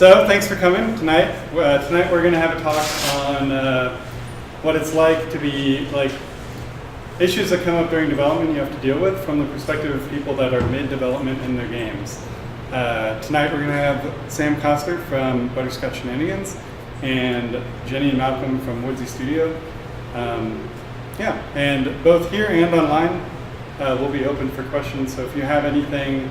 So thanks for coming tonight. Tonight we're going to have a talk on what it's like to be issues that come up during development you have to deal with from the perspective of people that are mid-development in their games. Tonight we're going to have Sam Koster from Butterscotch Shenanigans and Jenny and Malcolm from Woodsy Studio. And both here and online will be open for questions. So if you have anything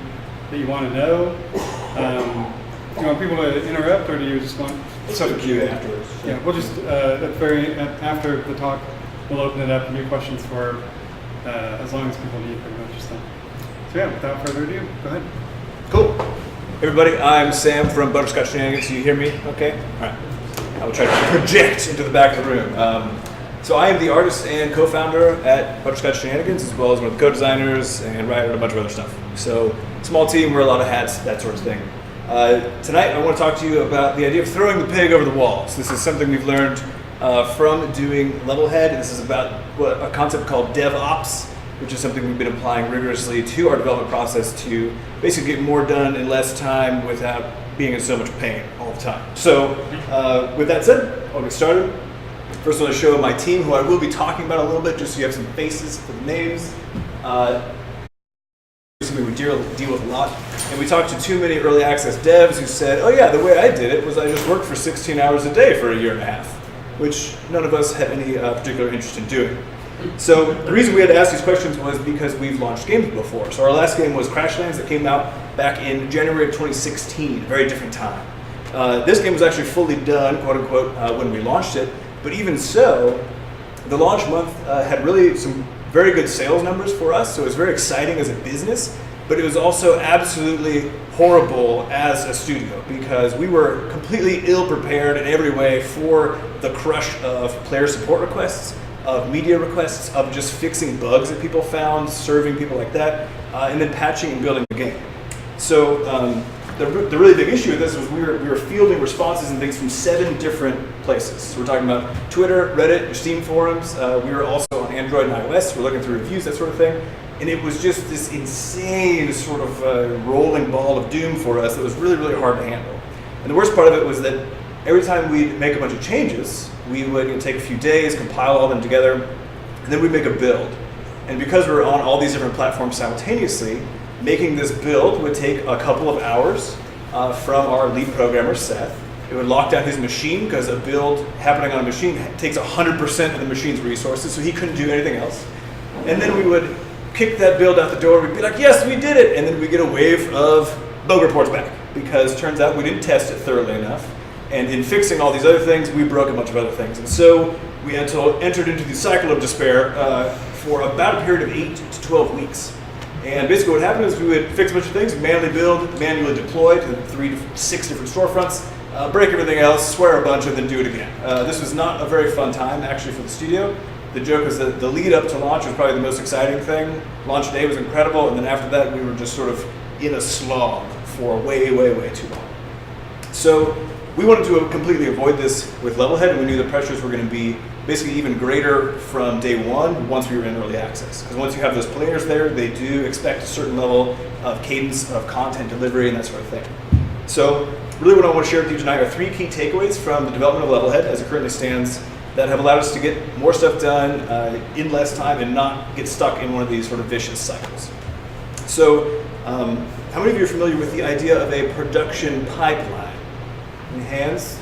that you want to know, do you want people to interrupt, or do you just want some Q afterwards? Yeah, we'll just after the talk, we'll open it up and do questions for as long as people need pretty much. So yeah, without further ado, go ahead. Cool. Hey everybody, I'm Sam from Butterscotch Shenanigans. Do you hear me? Okay. All right. I will try to project into the back of the room. So I am the artist and co-founder at Butterscotch Shenanigans, as well as one of the co-designers and writer and a bunch of other stuff. So small team, wear a lot of hats, that sort of thing. Tonight I want to talk to you about the idea of throwing the pig over the wall. So this is something we've learned from doing Levelhead. This is about a concept called DevOps, which is something we've been applying rigorously to our development process to basically get more done in less time without being in so much pain all the time. So with that said, I'll get started. First I want to show my team, who I will be talking about a little bit, just so you have some faces for the names. Something we deal with a lot. And we talked to too many early access devs who said, oh yeah, the way I did it was I just worked for 16 hours a day for a year and a half, which none of us had any particular interest in doing. So the reason we had to ask these questions was because we've launched games before. So our last game was Crashlands that came out back in January of 2016, a very different time. This game was actually fully done, quote unquote, when we launched it. But even so, the launch month had really some very good sales numbers for us, so it was very exciting as a business, but it was also absolutely horrible as a studio because we were completely ill-prepared in every way for the crush of player support requests, of media requests, of just fixing bugs that people found, serving people like that, and then patching and building the game. So the really big issue with this was we were fielding responses and things from 7 different places. So we're talking about Twitter, Reddit, your Steam forums. We were also on Android and iOS. We're looking through reviews, that sort of thing. And it was just this insane sort of rolling ball of doom for us that was really, really hard to handle. And the worst part of it was that every time we'd make a bunch of changes, we would take a few days, compile all of them together, and then we'd make a build. And because we were on all these different platforms simultaneously, making this build would take a couple of hours from our lead programmer, Seth. It would lock down his machine because a build happening on a machine takes 100% of the machine's resources, so he couldn't do anything else. And then we would kick that build out the door. We'd be like, yes, we did it. And then we'd get a wave of bug reports back because it turns out we didn't test it thoroughly enough. And in fixing all these other things, we broke a bunch of other things. And so we entered into the cycle of despair for about a period of 8 to 12 weeks. And basically what happened is we would fix a bunch of things, manually build, manually deploy to 3 to 6 different storefronts, break everything else, swear a bunch, and then do it again. This was not a very fun time, actually, for the studio. The joke is that the lead up to launch was probably the most exciting thing. Launch day was incredible, and then after that, we were just sort of in a slog for way, way, way too long. So we wanted to completely avoid this with Levelhead, and we knew the pressures were going to be basically even greater from day one once we were in early access. Because once you have those players there, they do expect a certain level of cadence of content delivery and that sort of thing. So really what I want to share with you tonight are 3 key takeaways from the development of Levelhead as it currently stands that have allowed us to get more stuff done in less time and not get stuck in one of these sort of vicious cycles. So how many of you are familiar with the idea of a production pipeline? Any hands?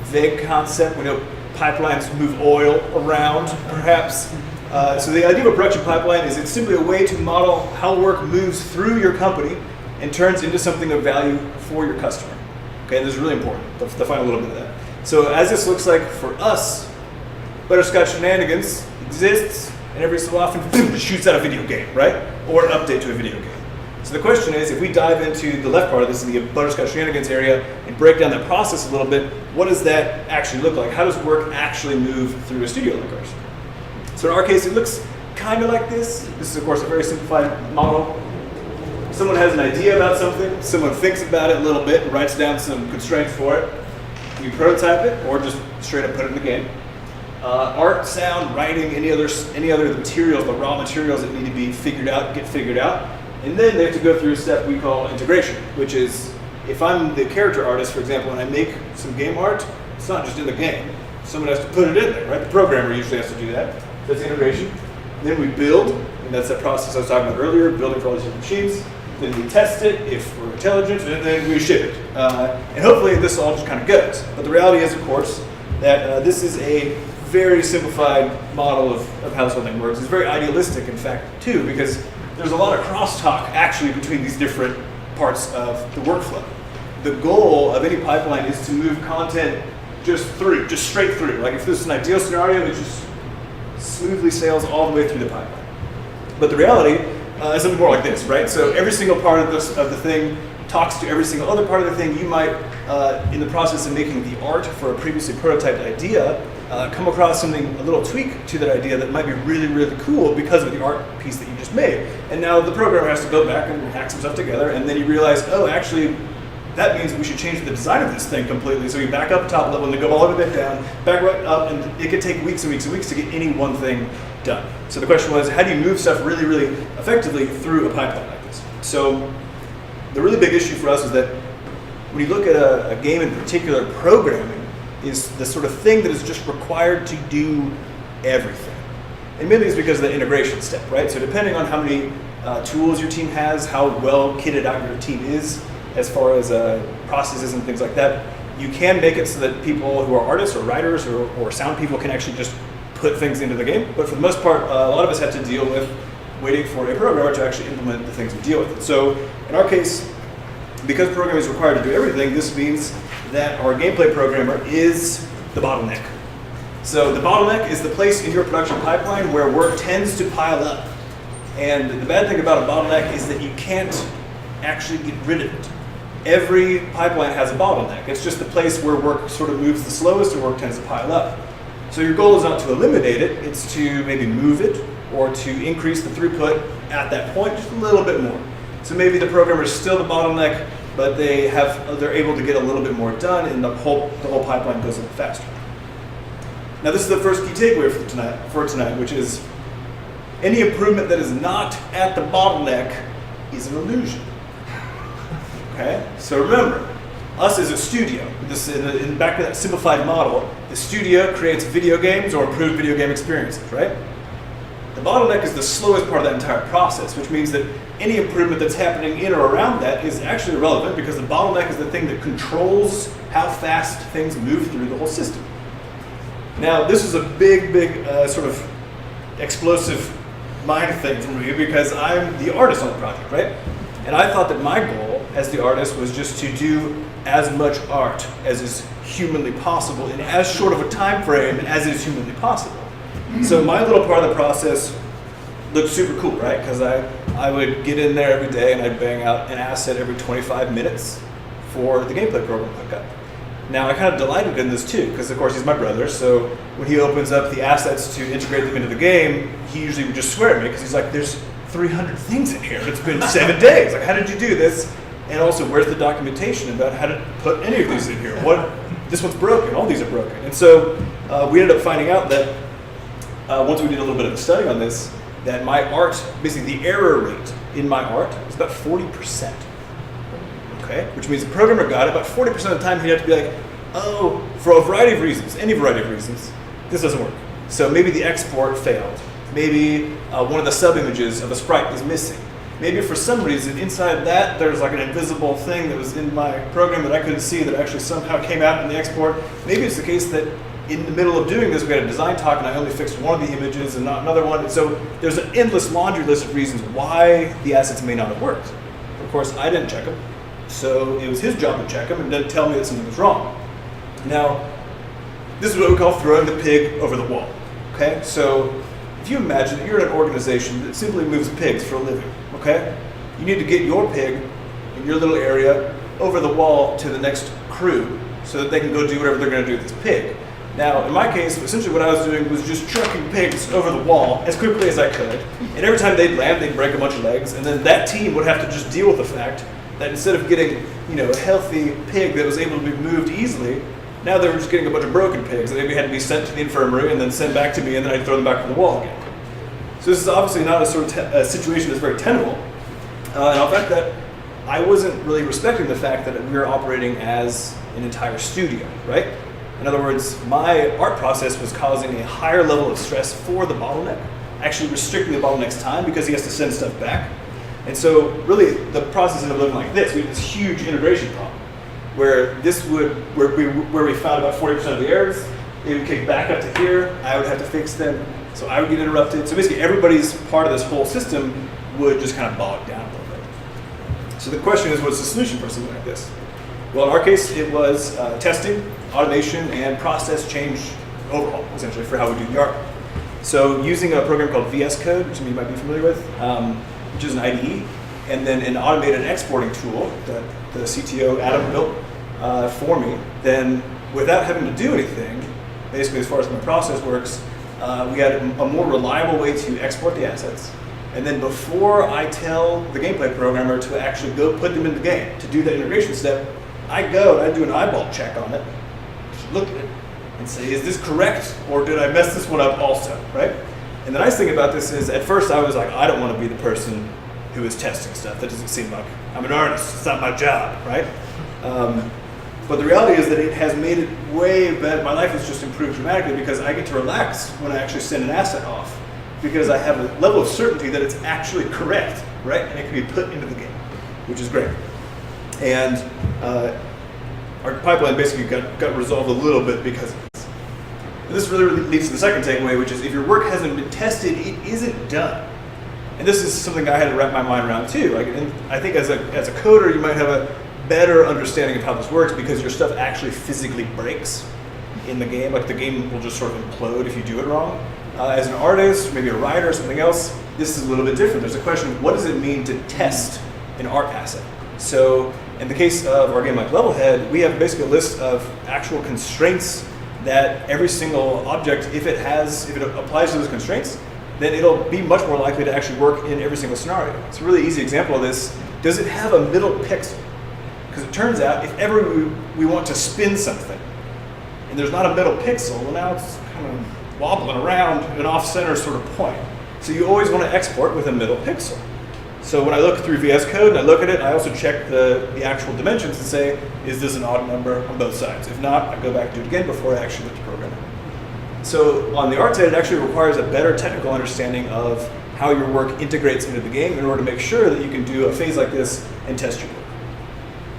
Vague concept. We know pipelines move oil around, perhaps. So the idea of a production pipeline is it's simply a way to model how work moves through your company and turns into something of value for your customer. Okay, and this is really important. Define a little bit of that. So as this looks like for us, Butterscotch Shenanigans exists, and every so often shoots out a video game, right? Or an update to a video game. So the question is, if we dive into the left part of this, in the Butterscotch Shenanigans area, and break down that process a little bit, what does that actually look like? How does work actually move through a studio like ours? So in our case, it looks kind of like this. This is, of course, a very simplified model. Someone has an idea about something, someone thinks about it a little bit and writes down some constraints for it. You prototype it, or just straight up put it in the game. Art, sound, writing, any other materials, the raw materials that need to be figured out, get figured out. And then they have to go through a step we call integration, which is if I'm the character artist, for example, and I make some game art, it's not just in the game. Someone has to put it in there, right? The programmer usually has to do that. That's integration. Then we build, and that's that process I was talking about earlier, building for all these different sheets. Then we test it if we're intelligent, and then we ship it. And hopefully this all just kind of goes. But the reality is, of course, that this is a very simplified model of how this whole thing works. It's very idealistic, in fact, too, because there's a lot of crosstalk actually between these different parts of the workflow. The goal of any pipeline is to move content just straight through. Like if this is an ideal scenario, it just smoothly sails all the way through the pipeline. But the reality is something more like this, right? So every single part of the thing talks to every single other part of the thing. You might, in the process of making the art for a previously prototyped idea, come across something, a little tweak to that idea that might be really, really cool because of the art piece that you just made. And now the programmer has to go back and hack some stuff together, and then you realize, oh, actually, that means we should change the design of this thing completely. So you back up top level and then go all the way back down, back right up, and it could take weeks and weeks and weeks to get any one thing done. So the question was, how do you move stuff really, really effectively through a pipeline like this? So the really big issue for us is that when you look at a game in particular, programming is the sort of thing that is just required to do everything. And mainly it's because of the integration step, right? So depending on how many tools your team has, how well kitted out your team is, as far as processes and things like that, you can make it so that people who are artists or writers or sound people can actually just put things into the game. But for the most part, a lot of us have to deal with waiting for a programmer to actually implement the things we deal with. So in our case, because programming is required to do everything, this means that our gameplay programmer is the bottleneck. So the bottleneck is the place in your production pipeline where work tends to pile up. And the bad thing about a bottleneck is that you can't actually get rid of it. Every pipeline has a bottleneck. It's just the place where work sort of moves the slowest and work tends to pile up. So your goal is not to eliminate it, it's to maybe move it or to increase the throughput at that point just a little bit more. So maybe the programmer is still the bottleneck, but they're able to get a little bit more done and the whole pipeline goes a little faster. Now this is the first key takeaway for tonight, which is any improvement that is not at the bottleneck is an illusion. Okay? So remember, us as a studio, back to that simplified model, the studio creates video games or improved video game experiences, right? The bottleneck is the slowest part of that entire process, which means that any improvement that's happening in or around that is actually irrelevant because the bottleneck is the thing that controls how fast things move through the whole system. Now, this is a big sort of explosive mind thing for me because I'm the artist on the project, right? And I thought that my goal as the artist was just to do as much art as is humanly possible in as short of a time frame as is humanly possible. So my little part of the process looked super cool, right? Because I would get in there every day and I'd bang out an asset every 25 minutes for the gameplay program to hook up. Now I kind of delighted in this too, because of course he's my brother, so when he opens up the assets to integrate them into the game, he usually would just swear at me, because he's like, there's 300 things in here, it's been 7 days, like how did you do this? And also, where's the documentation about how to put any of these in here? This one's broken, all these are broken. And so we ended up finding out that once we did a little bit of a study on this, that my art, basically the error rate in my art was about 40%. Okay? Which means the programmer got it, about 40% of the time he'd have to be like, oh, for a variety of reasons, any variety of reasons, this doesn't work. So maybe the export failed. Maybe one of the sub-images of a sprite is missing. Maybe for some reason inside that there's like an invisible thing that was in my program that I couldn't see that actually somehow came out in the export. Maybe it's the case that in the middle of doing this we had a design talk and I only fixed one of the images and not another one. And so there's an endless laundry list of reasons why the assets may not have worked. Of course, I didn't check them, so it was his job to check them and then tell me that something was wrong. Now, this is what we call throwing the pig over the wall. Okay, so if you imagine that you're in an organization that simply moves pigs for a living, okay? You need to get your pig in your little area over the wall to the next crew so that they can go do whatever they're going to do with this pig. Now, in my case, essentially what I was doing was just trucking pigs over the wall as quickly as I could. And every time they'd land, they'd break a bunch of legs. And then that team would have to just deal with the fact that instead of getting, a healthy pig that was able to be moved easily, now they were just getting a bunch of broken pigs that maybe had to be sent to the infirmary and then sent back to me, and then I'd throw them back on the wall again. So this is obviously not a sort of a situation that's very tenable. And I'll bet that I wasn't really respecting the fact that we were operating as an entire studio, right? In other words, my art process was causing a higher level of stress for the bottleneck, actually restricting the bottleneck's time because he has to send stuff back. And so really the process ended up looking like this. We had this huge integration problem where where we found about 40% of the errors, it would kick back up to here, I would have to fix them, so I would get interrupted. So basically everybody's part of this whole system would just kind of bog down a little bit. So the question is, what's the solution for something like this? Well, in our case, it was testing, automation, and process change overhaul, essentially, for how we do the art. So using a program called VS Code, which some of you might be familiar with, which is an IDE, and then an automated exporting tool that the CTO, Adam, built for me, then without having to do anything, basically as far as my process works, we had a more reliable way to export the assets. And then before I tell the gameplay programmer to actually go put them in the game, to do the integration step, I go and I do an eyeball check on it, just look at it, and say, is this correct, or did I mess this one up also, right? And the nice thing about this is, at first I was like, I don't want to be the person who is testing stuff. That doesn't seem like, I'm an artist, it's not my job, right? But the reality is that it has made it way better. My life has just improved dramatically because I get to relax when I actually send an asset off, because I have a level of certainty that it's actually correct, right? And it can be put into the game, which is great. And our pipeline basically got resolved a little bit because of this. And this really leads to the second takeaway, which is if your work hasn't been tested, it isn't done. And this is something I had to wrap my mind around too. Like, and I think as a coder, you might have a better understanding of how this works because your stuff actually physically breaks in the game. Like the game will just sort of implode if you do it wrong. As an artist, maybe a writer or something else, this is a little bit different. There's a question of what does it mean to test an art asset? So in the case of our game like Levelhead, we have basically a list of actual constraints that every single object, if it applies to those constraints, then it'll be much more likely to actually work in every single scenario. It's a really easy example of this. Does it have a middle pixel? Because it turns out if ever we want to spin something and there's not a middle pixel, well now it's kind of wobbling around an off-center sort of point. So you always want to export with a middle pixel. So when I look through VS Code and I look at it, I also check the actual dimensions and say, is this an odd number on both sides? If not, I go back and do it again before I actually look to program it. So on the art side, it actually requires a better technical understanding of how your work integrates into the game in order to make sure that you can do a phase like this and test your work.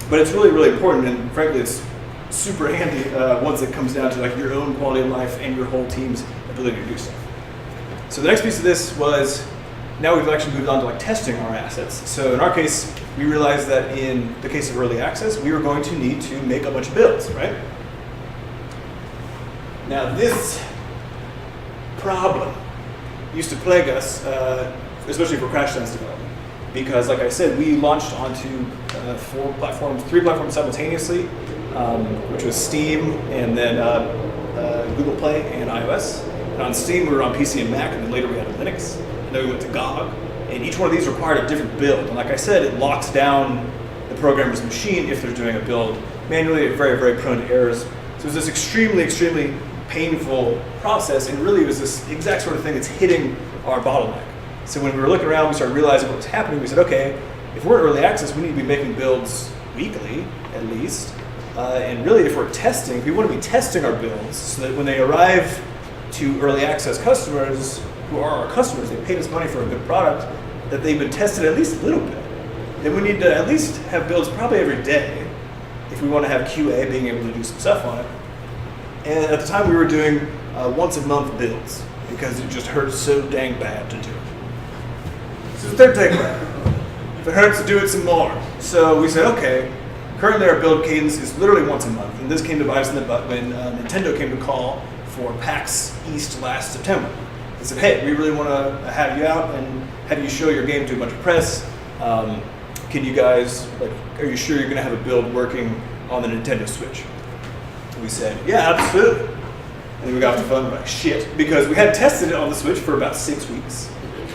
But it's really, really important, and frankly, it's super handy once it comes down to like your own quality of life and your whole team's ability to do stuff. So the next piece of this was, now we've actually moved on to like testing our assets. So in our case, we realized that in the case of early access, we were going to need to make a bunch of builds, right? Now this problem used to plague us, especially for Crash Sense development. Because like I said, we launched onto three platforms simultaneously, which was Steam and then Google Play and iOS. And on Steam, we were on PC and Mac, and then later we had Linux. And then we went to GOG. And each one of these required a different build. And like I said, it locks down the programmer's machine if they're doing a build manually, very, very prone to errors. So it was this extremely, extremely painful process, and really it was this exact sort of thing that's hitting our bottleneck. So when we were looking around, we started realizing what was happening. We said, okay, if we're in early access, we need to be making builds weekly, at least. And really, if we're testing, we want to be testing our builds so that when they arrive to early access customers, who are our customers, they paid us money for a good product, that they've been tested at least a little bit. And we need to at least have builds probably every day if we want to have QA being able to do some stuff on it. And at the time, we were doing once a month builds because it just hurt so dang bad to do it. So the third takeaway, if it hurts to do it some more. So we said, okay, currently our build cadence is literally once a month. And this came to bite us in the butt when Nintendo came to call for PAX East last September. They said, hey, we really want to have you out and have you show your game to a bunch of press. Can you guys, are you sure you're going to have a build working on the Nintendo Switch? We said, yeah, absolutely. And then we got off the phone and we're like, shit, because we had tested it on the Switch for about 6 weeks.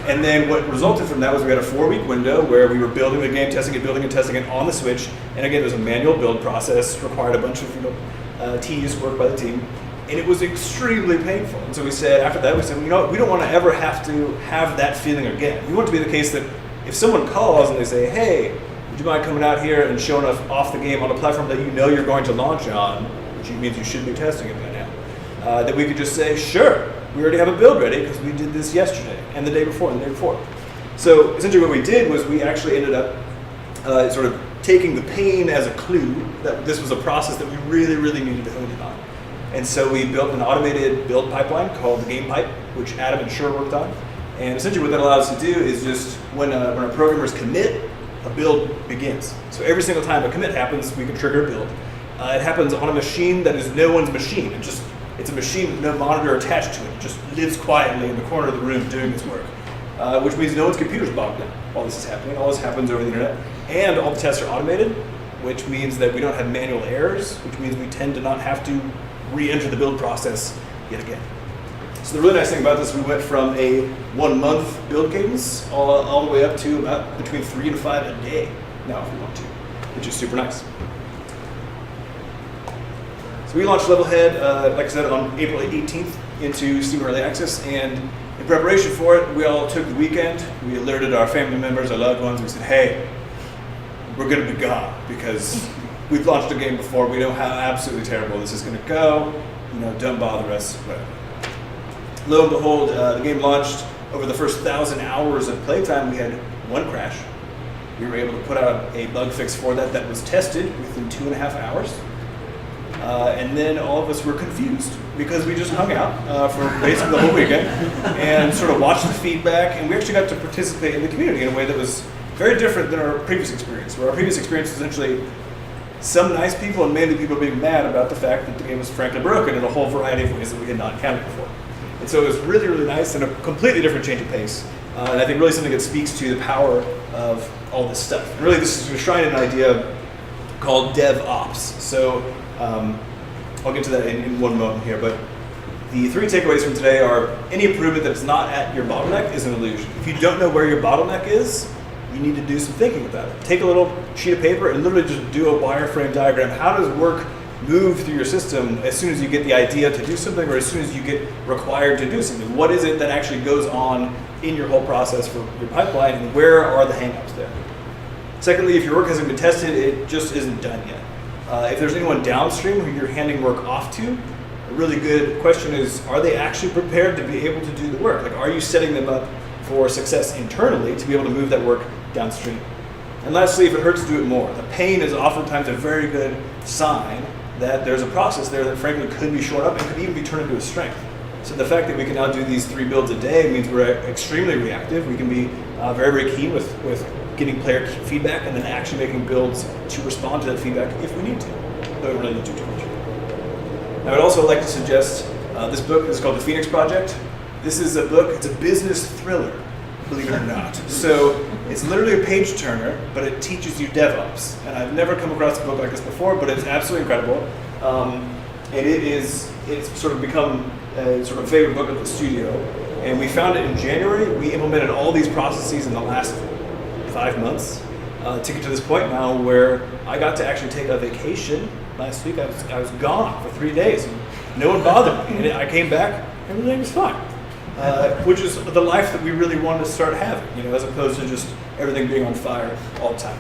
And then what resulted from that was we had a 4-week window where we were building the game, testing it, building and testing it on the Switch. And again, there's a manual build process, required a bunch of tedious work by the team. And it was extremely painful. And so we said, after that, we said, you know what, we don't want to ever have to have that feeling again. We want it to be the case that if someone calls and they say, hey, would you mind coming out here and showing us off the game on a platform that you know you're going to launch on, which means you should be testing it by now, that we could just say, sure, we already have a build ready because we did this yesterday and the day before and the day before. So essentially what we did was we actually ended up sort of taking the pain as a clue that this was a process that we really, really needed to hone in on. And so we built an automated build pipeline called the game pipe, which Adam and Sher worked on. And essentially what that allows us to do is just when our programmers commit, a build begins. So every single time a commit happens, we can trigger a build. It happens on a machine that is no one's machine. It's a machine with no monitor attached to it. It just lives quietly in the corner of the room doing its work, which means no one's computer's bogged down while this is happening. All this happens over the internet. And all the tests are automated, which means that we don't have manual errors, which means we tend to not have to re-enter the build process yet again. So the really nice thing about this, we went from a 1 month build cadence all the way up to about between 3 and 5 a day now if we want to, which is super nice. So we launched Levelhead, like I said, on April 18th into Steam Early Access, and in preparation for it, we all took the weekend. We alerted our family members, our loved ones. We said, hey, we're going to be gone because we've launched a game before. We know how absolutely terrible this is going to go. Don't bother us, whatever. Lo and behold, the game launched. Over the first 1,000 hours of playtime, we had one crash. We were able to put out a bug fix for that was tested within 2.5 hours. And then all of us were confused because we just hung out for basically the whole weekend and sort of watched the feedback, and we actually got to participate in the community in a way that was very different than our previous experience, where our previous experience was essentially some nice people and mainly people being mad about the fact that the game was frankly broken in a whole variety of ways that we had not encountered before. And so it was really, really nice and a completely different change of pace. And I think really something that speaks to the power of all this stuff. And really this is enshrined in an idea called DevOps. So I'll get to that in one moment here, but the 3 takeaways from today are any improvement that's not at your bottleneck is an illusion. If you don't know where your bottleneck is, you need to do some thinking about it. Take a little sheet of paper and literally just do a wireframe diagram. How does work move through your system as soon as you get the idea to do something or as soon as you get required to do something? What is it that actually goes on in your whole process for your pipeline, and where are the hangups there? Secondly, if your work hasn't been tested, it just isn't done yet. If there's anyone downstream who you're handing work off to, a really good question is, are they actually prepared to be able to do the work? Like, are you setting them up for success internally to be able to move that work downstream? And lastly, if it hurts, do it more. The pain is oftentimes a very good sign that there's a process there that frankly could be shored up and could even be turned into a strength. So the fact that we can now do these 3 builds a day means we're extremely reactive. We can be very, very keen with getting player feedback and then actually making builds to respond to that feedback if we need to. Don't really need to too much. I would also like to suggest this book is called The Phoenix Project. This is a book, it's a business thriller, believe it or not. So it's literally a page turner, but it teaches you DevOps. And I've never come across a book like this before, but it's absolutely incredible. And it's sort of become a sort of favorite book of the studio. And we found it in January. We implemented all these processes in the last 5 months to get to this point now where I got to actually take a vacation last week. I was gone for 3 days. And no one bothered me. And I came back, everything was fine. Which is the life that we really wanted to start having, as opposed to just everything being on fire all the time.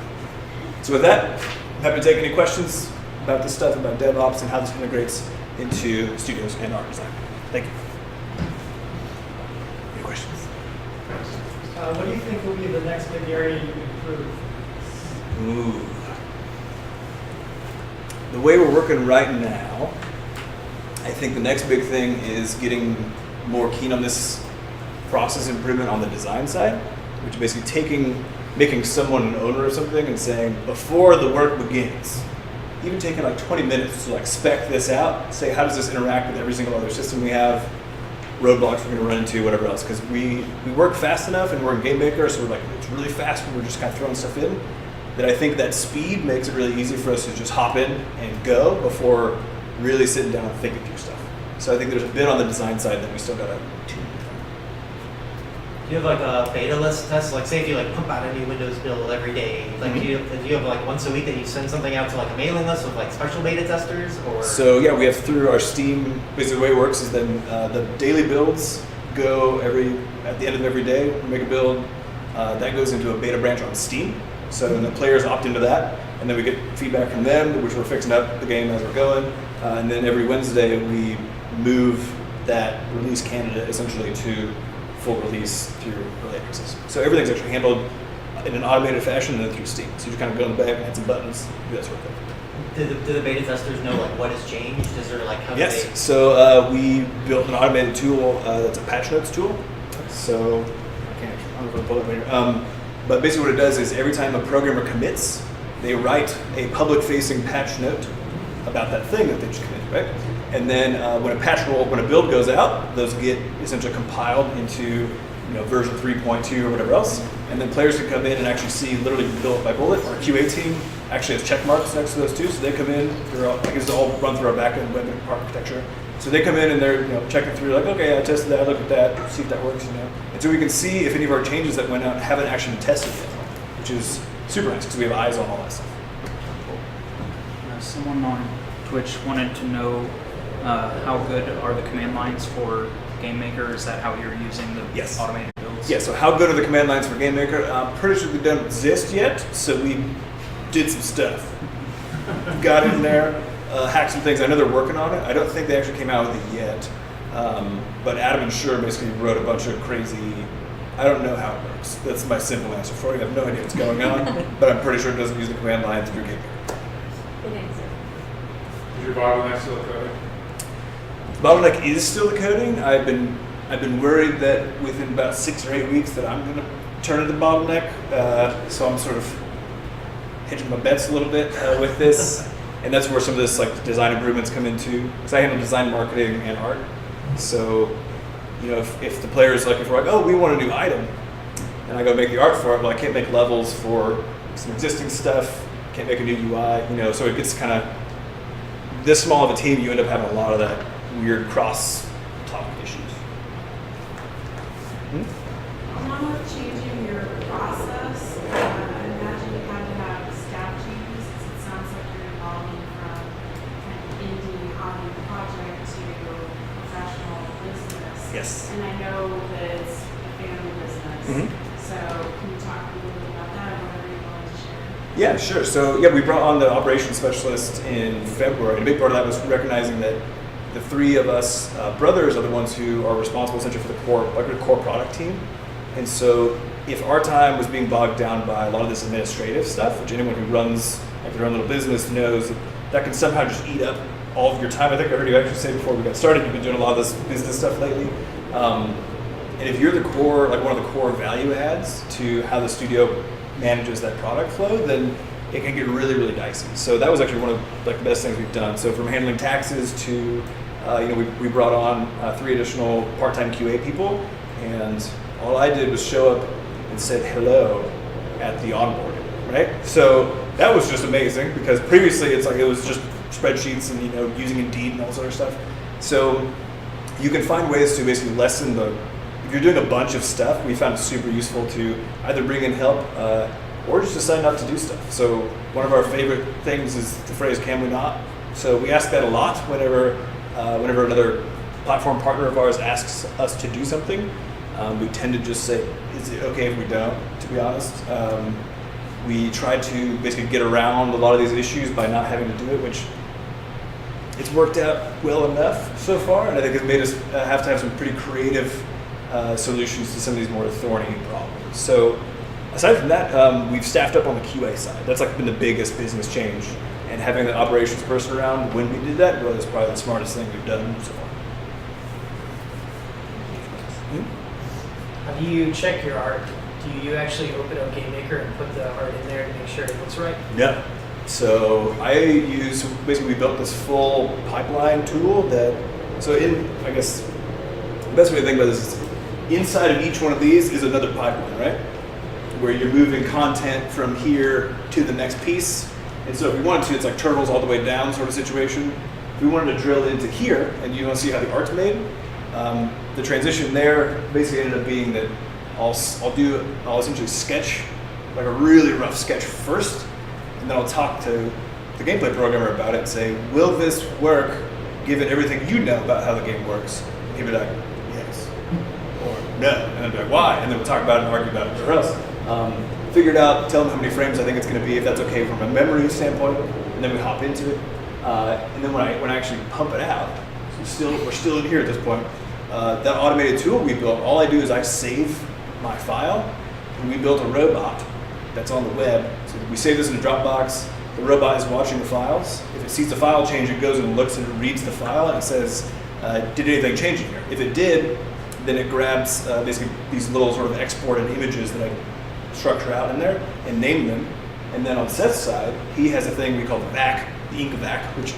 So with that, I'm happy to take any questions about this stuff, about DevOps and how this integrates into studios and art design. Thank you. Any questions? What do you think will be the next big area you improve? Ooh. The way we're working right now, I think the next big thing is getting more keen on this process improvement on the design side, which is basically making someone an owner of something and saying, before the work begins, even taking like 20 minutes to like spec this out, say how does this interact with every single other system we have, roadblocks we're going to run into, whatever else, because we work fast enough and we're in Game Maker, so we're like, it's really fast when we're just kind of throwing stuff in, that I think that speed makes it really easy for us to just hop in and go before really sitting down and thinking through stuff. So I think there's a bit on the design side that we still got to tune. Do you have like a beta list test? Like say if you like pump out a new Windows build every day, like do you have like once a week that you send something out to like a mailing list with like special beta testers, or? So yeah, we have through our Steam, basically the way it works is then the daily builds go at the end of every day, we make a build, that goes into a beta branch on Steam. So and the players opt into that, and then we get feedback from them, which we're fixing up the game as we're going. And then every Wednesday we move that release candidate essentially to full release through early access. So everything's actually handled in an automated fashion and then through Steam. So you just kind of go in the back and hit some buttons, do that sort of thing. Do the beta testers know like what has changed? Is there like how do Yes. they? So we built an automated tool that's a patch notes tool. So I don't know if I'll pull it later. But basically what it does is every time a programmer commits, they write a public-facing patch note about that thing that they just committed, right? And then when a build goes out, those get essentially compiled into version 3.2 or whatever else, and then players can come in and actually see literally bullet by bullet. Our QA team actually has check marks next to those too, so they come in. It's all run through our backend web architecture. So they come in and they're checking through like, okay, I tested that, I look at that, see if that works, And so we can see if any of our changes that went out haven't actually been tested yet, which is super nice because we have eyes on all that stuff. Someone on Twitch wanted to know how good are the command lines for GameMaker? Is that how you're using the Yes. automated builds? Yeah, so how good are the command lines for GameMaker? I'm pretty sure they don't exist yet, so we did some stuff. Got in there, hacked some things. I know they're working on it. I don't think they actually came out with it yet. But Adam and Shure basically wrote a bunch of crazy, I don't know how it works. That's my simple answer for you. I have no idea what's going on, but I'm pretty sure it doesn't use the command line through GameMaker. Is your bottleneck still coding? Bottleneck is still the coding. I've been worried that within about 6 or 8 weeks that I'm going to turn into bottleneck. So I'm sort of hedging my bets a little bit with this, and that's where some of this like design improvements come into. Because I handle design, marketing, and art. So if the players if we're like, oh, we want a new item, and I go make the art for it, well, I can't make levels for some existing stuff. Can't make a new UI. So it gets kind of this small of a team. You end up having a lot of that weird cross-talk issues. Along with changing your process, I imagine you had to have staff changes, since it sounds like you're evolving from kind of indie hobby project to professional business. Yes. And I know that it's a family business. Mhm. So can you talk a little bit about that or whatever you want to share? Yeah, sure. So we brought on the operations specialist in February. And a big part of that was recognizing that the three of us brothers are the ones who are responsible essentially for the core product team. And so if our time was being bogged down by a lot of this administrative stuff, which anyone who runs their own little business knows that can somehow just eat up all of your time. I think I heard you actually say before we got started, you've been doing a lot of this business stuff lately. And if you're the core, one of the core value adds to how the studio manages that product flow, then it can get really, really dicey. So that was actually one of the best things we've done. So from handling taxes to, we brought on 3 additional part-time QA people, and all I did was show up and said hello at the onboarding, right? So that was just amazing because previously it was just spreadsheets and using Indeed and all this other stuff. So you can find ways to basically lessen if you're doing a bunch of stuff, we found it super useful to either bring in help or just decide not to do stuff. So one of our favorite things is the phrase, can we not? So we ask that a lot whenever another platform partner of ours asks us to do something. We tend to just say, is it okay if we don't, to be honest? We try to basically get around a lot of these issues by not having to do it, which it's worked out well enough so far, and I think it's made us have to have some pretty creative solutions to some of these more thorny problems. So aside from that, we've staffed up on the QA side. That's been the biggest business change, and having the operations person around when we did that was probably the smartest thing we've done so far. How do you check your art? Do you actually open up GameMaker and put the art in there to make sure it looks right? Yeah. So basically we built this full pipeline tool the best way to think about this is inside of each one of these is another pipeline, right? Where you're moving content from here to the next piece. And so if we wanted to, it's like turtles all the way down sort of situation. If we wanted to drill into here and you want to see how the art's made, the transition there basically ended up being that I'll essentially sketch a really rough sketch first, and then I'll talk to the gameplay programmer about it and say, will this work given everything you know about how the game works? And he'd be like, yes, or no, and I'd be like, why? And then we'll talk about it and argue about it or else. figure it out, tell them how many frames I think it's going to be, if that's okay from a memory standpoint, and then we hop into it. And then when I actually pump it out, so we're still in here at this point. That automated tool we built, all I do is I save my file, and we built a robot that's on the web. So we save this in a Dropbox. The robot is watching the files. If it sees the file change, it goes and looks and it reads the file and it says, did anything change in here? If it did, then it grabs basically these little sort of exported images that I structure out in there and name them. And then on Seth's side, he has a thing we call the VAC, the ink VAC, which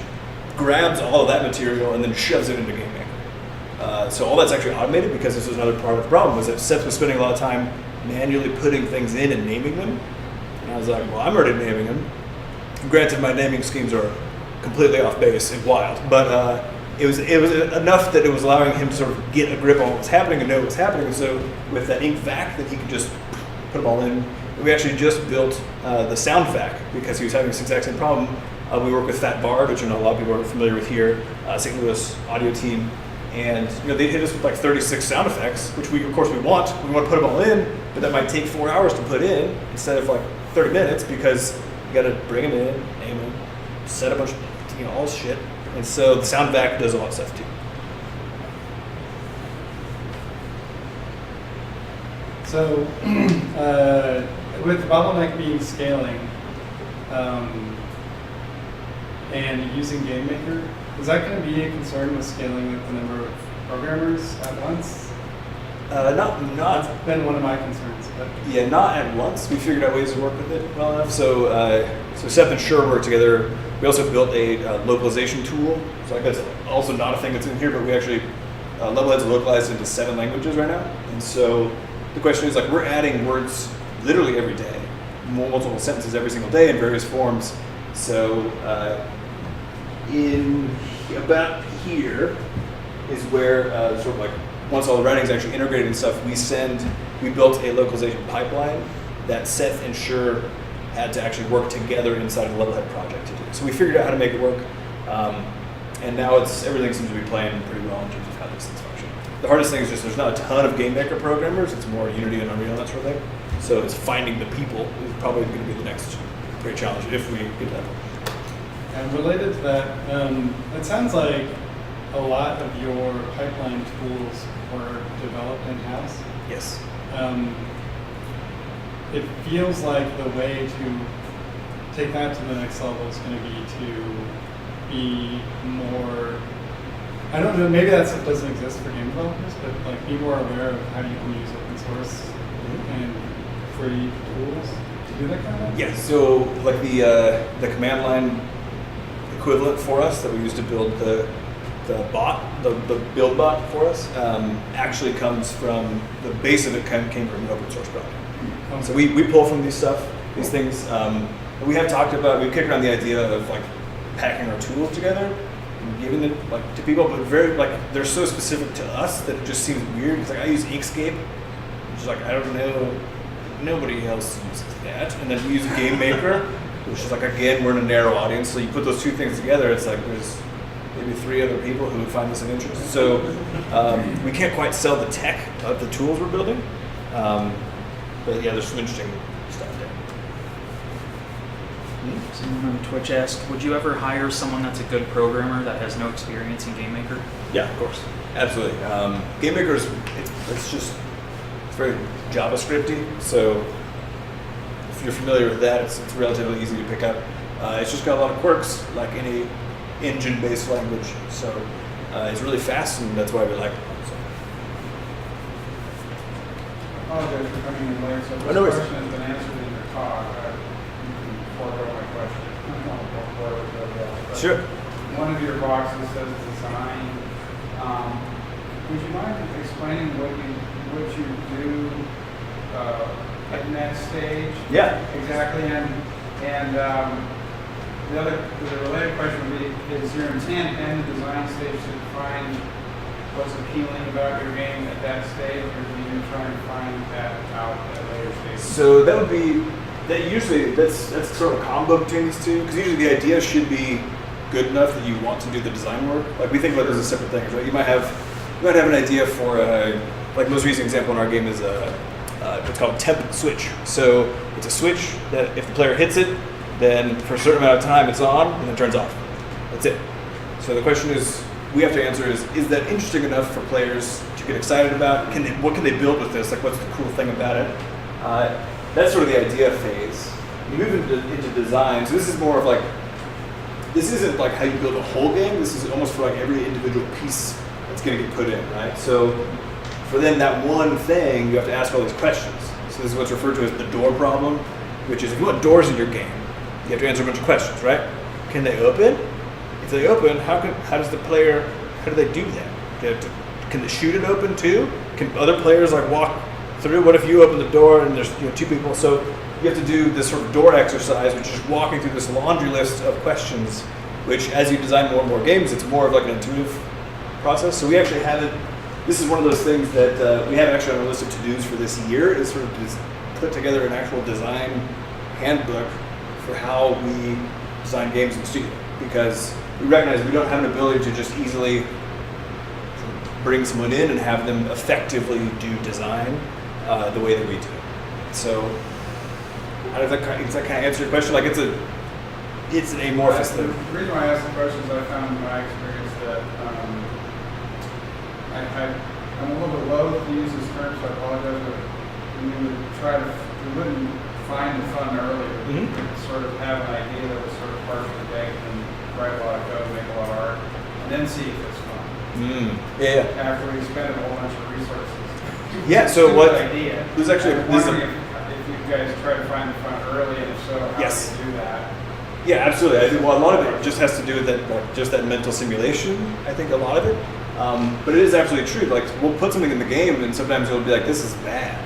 grabs all of that material and then shoves it into GameMaker. So all that's actually automated, because this was another part of the problem, was that Seth was spending a lot of time manually putting things in and naming them. And I was like, well, I'm already naming them. Granted, my naming schemes are completely off base and wild, but it was enough that it was allowing him to sort of get a grip on what was happening and know what was happening. And so with that ink VAC, that he could just put them all in. We actually just built the sound VAC because he was having this exact same problem. We work with Fat Bard, which I know a lot of people are familiar with here, St. Louis audio team, and they hit us with like 36 sound effects, which of course we want to put them all in, but that might take 4 hours to put in instead of like 30 minutes, because you got to bring them in, name them, set a bunch of all this shit, and so the sound VAC does all that stuff too. So, with the bottleneck being scaling, and using GameMaker, is that going to be a concern with scaling with the number of programmers at once? Not That's been one of my concerns. But yeah, not at once. We figured out ways to work with it well enough. So, so Seth and Shure worked together. We also built a localization tool. So like that's also not a thing that's in here, but we actually Levelhead's localized into 7 languages right now. And so the question is, like, we're adding words literally every day, multiple sentences every single day in various forms. So in about here is where sort of like once all the writing is actually integrated and stuff, we built a localization pipeline that Seth and Shure had to actually work together inside of the Levelhead project to do. So we figured out how to make it work, and now everything seems to be playing pretty well in terms of how these things function. The hardest thing is just there's not a ton of GameMaker programmers. It's more Unity and Unreal and that sort of thing. So it's finding the people is probably going to be the next great challenge if we get that. And related to that, it sounds like a lot of your pipeline tools were developed in-house. Yes. It feels like the way to take that to the next level is going to be more, I don't know, maybe that stuff doesn't exist for game developers, but like be more aware of how you can use open source and free tools to do that kind of thing. Yeah, so like the command line equivalent for us that we use to build the build bot for us actually comes from, the base of it came from an open source project. So we pull from these things. We have talked about, we've kicked around the idea of like packing our tools together and giving them like to people, but very like they're so specific to us that it just seems weird. It's like I use Inkscape, which is like I don't know, nobody else uses that, and then we use GameMaker, which is like again we're in a narrow audience. So you put those two things together, it's like there's maybe 3 other people who would find this of interest. So we can't quite sell the tech of the tools we're building. But yeah, there's some interesting stuff there. Someone on Twitch asked, would you ever hire someone that's a good programmer that has no experience in GameMaker? Yeah, of course. Absolutely. GameMaker is, it's very JavaScripty. So if you're familiar with that, it's relatively easy to pick up. It's just got a lot of quirks, like any engine-based language. So it's really fast, and that's why we like it. I apologize for coming in late, so this no worries. question has been answered in your talk. You can forego my question. Before we go there. But Sure. One of your boxes says design. Would you mind explaining what you do in that stage? Yeah. Exactly, and the related question would be, is your intent in the design stage to find what's appealing about your game at that stage, or do you try and find that out at a later stage? So that would be that's sort of a combo between these two, because usually the idea should be good enough that you want to do the design work. Like we think about those as separate things, right? You might have an idea for like most recent example in our game is what's called a temp switch. So it's a switch that if the player hits it, then for a certain amount of time it's on and then turns off. That's it. So the question we have to answer is that interesting enough for players to get excited about? What can they build with this? Like, what's the cool thing about it? That's sort of the idea phase. You move into design. So this is more of like, this isn't like how you build a whole game. This is almost for like every individual piece that's going to get put in, right? So for then that one thing, you have to ask all these questions. So this is what's referred to as the door problem, which is if you want doors in your game, you have to answer a bunch of questions, right? Can they open? If they open, how do they do that? Can they shoot it open too? Can other players like walk through? What if you open the door and there's two people? So you have to do this sort of door exercise, which is walking through this laundry list of questions, which as you design more and more games, it's more of like an intuitive process. So we actually have it. This is one of those things that we have actually on our list of to-dos for this year, is sort of just put together an actual design handbook for how we design games in the studio, because we recognize we don't have an ability to just easily bring someone in and have them effectively do design the way that we do. So, does that kind of answer your question? Like, it's an amorphous The thing. reason why I asked the questions, I found in my experience that I'm a little bit loath to use this term, so I apologize, but we wouldn't find the fun earlier. We would sort of have an idea that was sort of partially baked and write a lot of code, make a lot of art, and then see if it's fun. Yeah. After we spend a whole bunch of resources. Yeah. So Good what? idea. There's actually I'm wondering if you guys try to find the fun early, and if so, how Yes. do you do that? Yeah, absolutely. I think, well, a lot of it just has to do with that, like, just that mental simulation. I think a lot of it, but it is absolutely true. Like, we'll put something in the game, and sometimes it'll be like, "This is bad.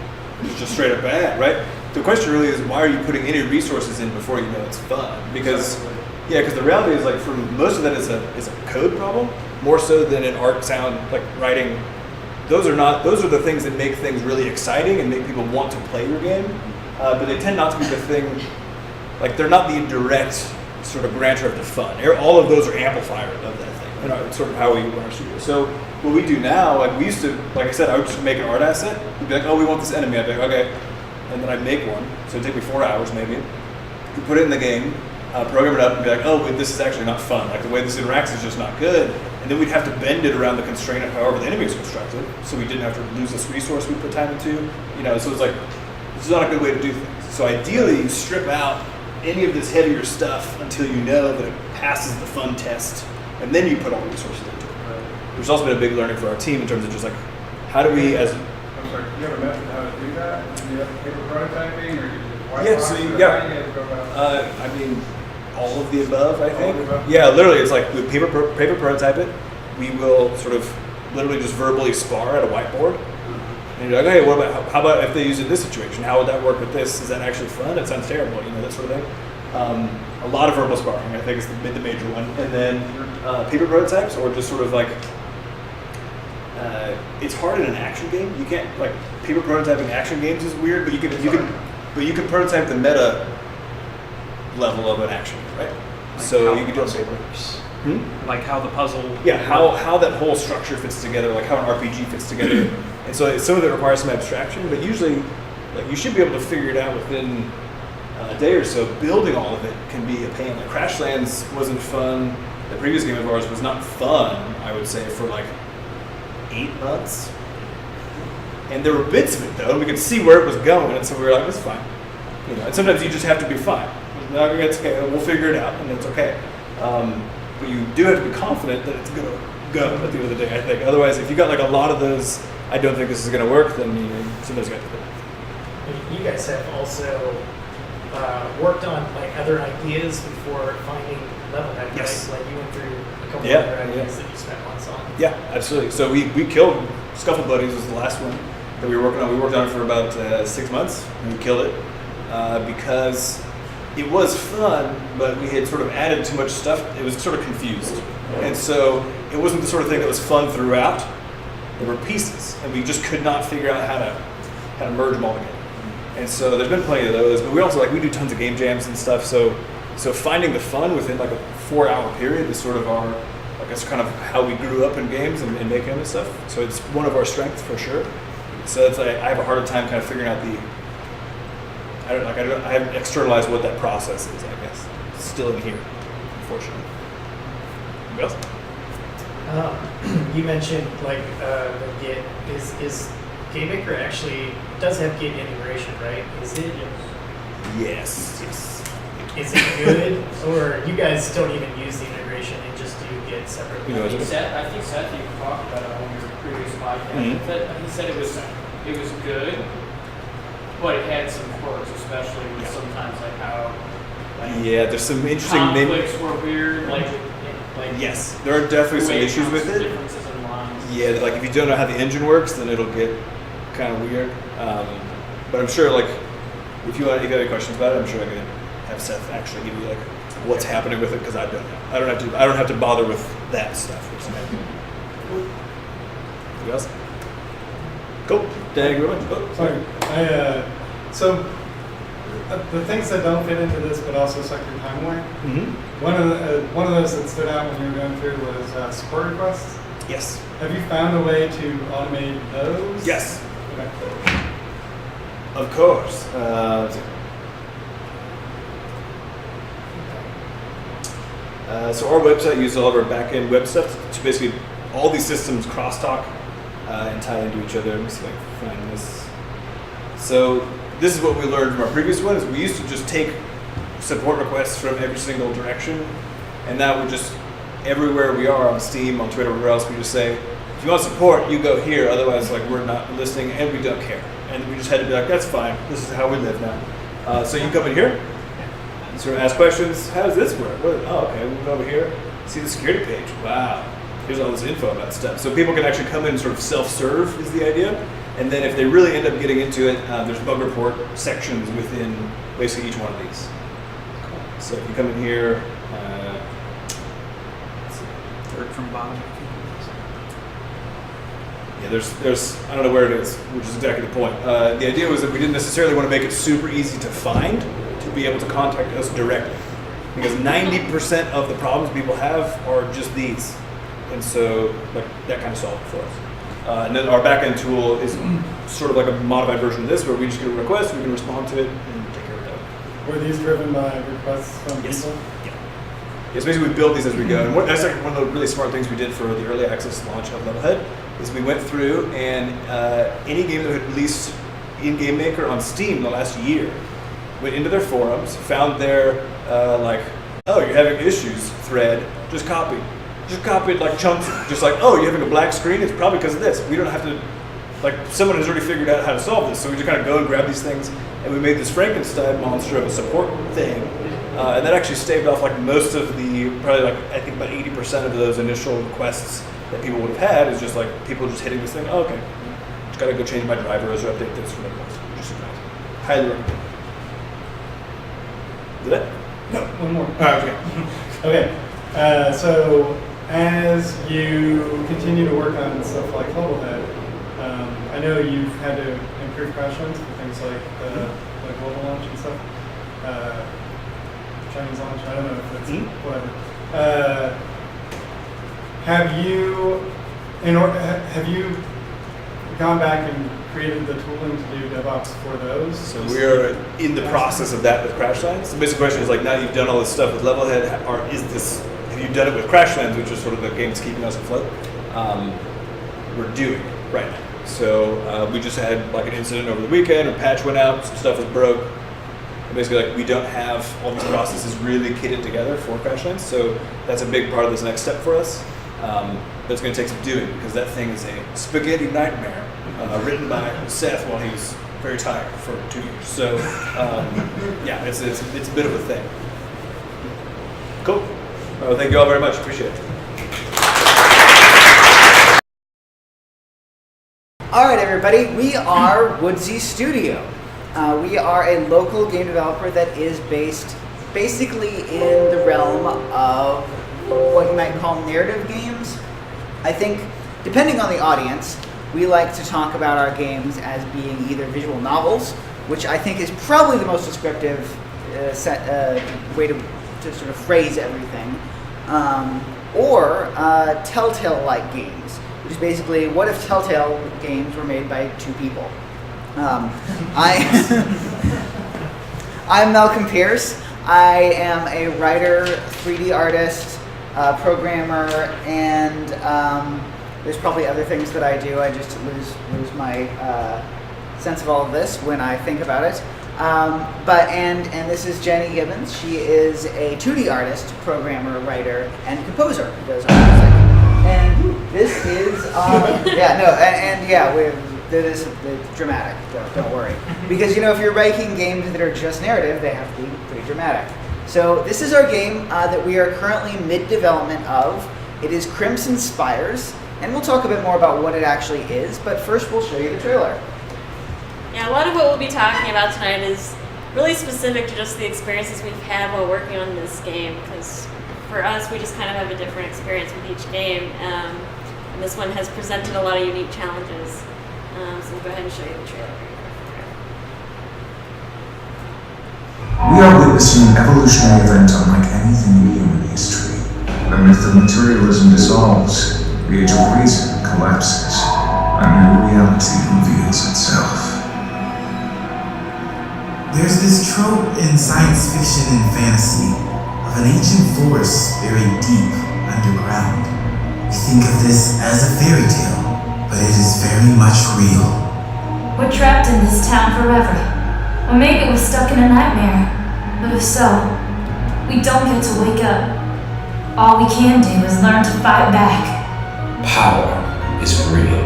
It's just straight up bad," right? The question really is, why are you putting any resources in before you know it's fun? Because, because the reality is, like, for most of that is a code problem, more so than an art, sound, like writing. Those are the things that make things really exciting and make people want to play your game, but they tend not to be the thing. Like, they're not the direct sort of grantor of the fun. All of those are amplifiers of that thing. You know, it's sort of how we run our studio. So what we do now, like we used to, like I said, I would just make an art asset. We'd be like, oh, we want this enemy. I'd be like, okay. And then I'd make one. So it'd take me 4 hours maybe. You put it in the game, program it up, and be like, oh, wait, this is actually not fun. Like, the way this interacts is just not good. And then we'd have to bend it around the constraint of however the enemy is constructed, so we didn't have to lose this resource we put time into. You know, so it's like, this is not a good way to do things. So ideally, you strip out any of this heavier stuff until you know that it passes the fun test, and then you put all the resources into it. There's also been a big learning for our team in terms of just like, how do we, as I'm sorry, do you have a method how to do that? Do you have paper prototyping, or do you just white Yeah, box so it? you- How do yeah. you guys go about it? I mean, all of the above, I All think. of the above? Yeah, literally, it's like we paper prototype it. We will sort of literally just verbally spar at a whiteboard. And you're like, okay, what about, how about if they use it in this situation? How would that work with this? Is that actually fun? It sounds terrible, you know, that sort of thing. A lot of verbal sparring, I think, is the major one. And then paper prototypes, or just sort of like, it's hard in an action game. You can't, like, paper prototyping action games is weird, but you can prototype the meta level of an action game, right? Like So how you can the do puzzle works. Like how the puzzle. yeah, how that whole structure fits together, like how an RPG fits together. And so some of it requires some abstraction, but usually, like, you should be able to figure it out within a day or so. Building all of it can be a pain. Like, Crashlands wasn't fun. The previous game of ours was not fun, I would say, for like 8 months. And there were bits of it though, and we could see where it was going, and so we were like, it's fine. You know, and sometimes you just have to be fine. No, it's okay, we'll figure it out, and it's okay. But you do have to be confident that it's gonna go at the end of the day, I think. Otherwise, if you got like a lot of those, I don't think this is gonna work, then you sometimes you got to do it. You guys have also worked on like other ideas before finding level head, Yes. right? Like you went through a couple Yeah, other ideas yeah. that you spent months on. Yeah, absolutely. So we killed Scuffle Buddies was the last one that we were working on. We worked on it for about 6 months, and we killed it because it was fun, but we had sort of added too much stuff. It was sort of confused, and so it wasn't the sort of thing that was fun throughout. There were pieces, and we just could not figure out how to merge them all together. And so there's been plenty of those, but we also we do tons of game jams and stuff. So finding the fun within like a 4-hour period is sort of our, like, that's kind of how we grew up in games and making this stuff. So it's one of our strengths for sure. So it's like I have a harder time kind of figuring out I haven't externalized what that process is. I guess it's still in here, unfortunately. Anybody else? You mentioned like the Git. Is GameMaker actually does have Git integration, right? Is it? Yes. Is it good, or you guys don't even use the integration and just do Git separately? You know, I think Seth, you talked about it on your previous podcast. Mhm. He said it was good, but it had some quirks, especially with sometimes like how Yeah, there's some interesting conflicts were weird, like Yes, there are definitely some way issues with it. differences in lines. Yeah, like if you don't know how the engine works, then it'll get kind of weird. But I'm sure, like, if you have any questions about it, I'm sure I can have Seth actually give you like what's happening with it because I don't know. I don't have to bother with that stuff. Anybody else? Cool. Thank you very much. Oh, Sorry. So the things that don't fit into this, but also suck your time away. Mm-hmm. One of those that stood out when you were going through was support requests. Yes. Have you found a way to automate those? Yes. Okay. Of course. Let's see. So our website uses all of our back-end web stuff to basically all these systems crosstalk and tie into each other. Let me see if I can find this. So this is what we learned from our previous one. Is we used to just take support requests from every single direction, and now we're just everywhere we are on Steam, on Twitter, wherever else. We just say, if you want support, you go here. Otherwise, like we're not listening and we don't care. And we just had to be like, that's fine. This is how we live now. So you can come in here. Sort of ask questions. How does this work? Oh, okay. We'll go over here. See the security page. Wow. Here's all this info about stuff. So people can actually come in and sort of self-serve is the idea. And then if they really end up getting into it, there's bug report sections within basically each one of these. So if you come in here, Third from bottom. yeah, there's I don't know where it is, which is exactly the point. The idea was that we didn't necessarily want to make it super easy to find, to be able to contact us directly. Because 90% of the problems people have are just these. And so like, that kind of solved it for us. And then our backend tool is sort of like a modified version of this, where we just get a request, we can respond to it, and take care of that. Were these driven by requests from Yes. people? Yeah. Yes, basically we build these as we go. And that's like one of the really smart things we did for the early access launch of Levelhead, is we went through and any game that had released in GameMaker on Steam in the last year, went into their forums, found their like, oh, you're having issues thread, just copied like chunks, just like, oh, you're having a black screen, it's probably because of this. We don't have to, like, someone has already figured out how to solve this, so we just kind of go and grab these things, and we made this Frankenstein monster of a support thing, and that actually staved off like most of the, probably like, I think about 80% of those initial requests that people would have had, is just like, people just hitting this thing, oh, okay, just gotta go change my drivers or update this or whatever. Just highly recommend. Did that? No, one more. Oh, okay. Okay. So as you continue to work on stuff like Levelhead, I know you've had to improve crash lanes for things like the global launch and stuff. Chinese launch, I don't know if it's whatever. Have you gone back and created the tooling to do DevOps for those? So we are in the process of that with Crashlands. The basic question is like, now you've done all this stuff with Levelhead, have you done it with Crashlands, which is sort of the game that's keeping us afloat? We're doing it right now. So we just had like an incident over the weekend, a patch went out, some stuff was broke. And basically, like, we don't have all these processes really kitted together for Crashlands, so that's a big part of this next step for us. But it's going to take some doing, because that thing is a spaghetti nightmare written by Seth while he was very tired for 2 years. So yeah, it's a bit of a thing. Cool. Well, thank you all very much. Appreciate it. All right, everybody. We are Woodsy Studio. We are a local game developer that is based basically in the realm of what you might call narrative games. I think, depending on the audience, we like to talk about our games as being either visual novels, which I think is probably the most descriptive way to sort of phrase everything, or telltale-like games, which is basically what if Telltale games were made by two people. I'm Malcolm Pierce. I am a writer, 3D artist, programmer, and there's probably other things that I do. I just lose my sense of all of this when I think about it. And this is Jenny Gibbons. She is a 2D artist, programmer, writer, and composer who does our music. And this is that is dramatic. Don't worry, because if you're making games that are just narrative, they have to be pretty dramatic. So this is our game that we are currently mid-development of. It is Crimson Spires, and we'll talk a bit more about what it actually is. But first, we'll show you the trailer. Yeah, a lot of what we'll be talking about tonight is really specific to just the experiences we've had while working on this game, because for us, we just kind of have a different experience with each game. And this one has presented a lot of unique challenges. So we'll go ahead and show you the trailer. We are witnessing an evolutionary event unlike anything in human history. The myth of materialism dissolves, the age of reason collapses, a new reality reveals itself. There's this trope in science fiction and fantasy of an ancient forest buried deep underground. We think of this as a fairy tale, but it is very much real. We're trapped in this town forever. Or maybe we're stuck in a nightmare. But if so, we don't get to wake up. All we can do is learn to fight back. Power is real.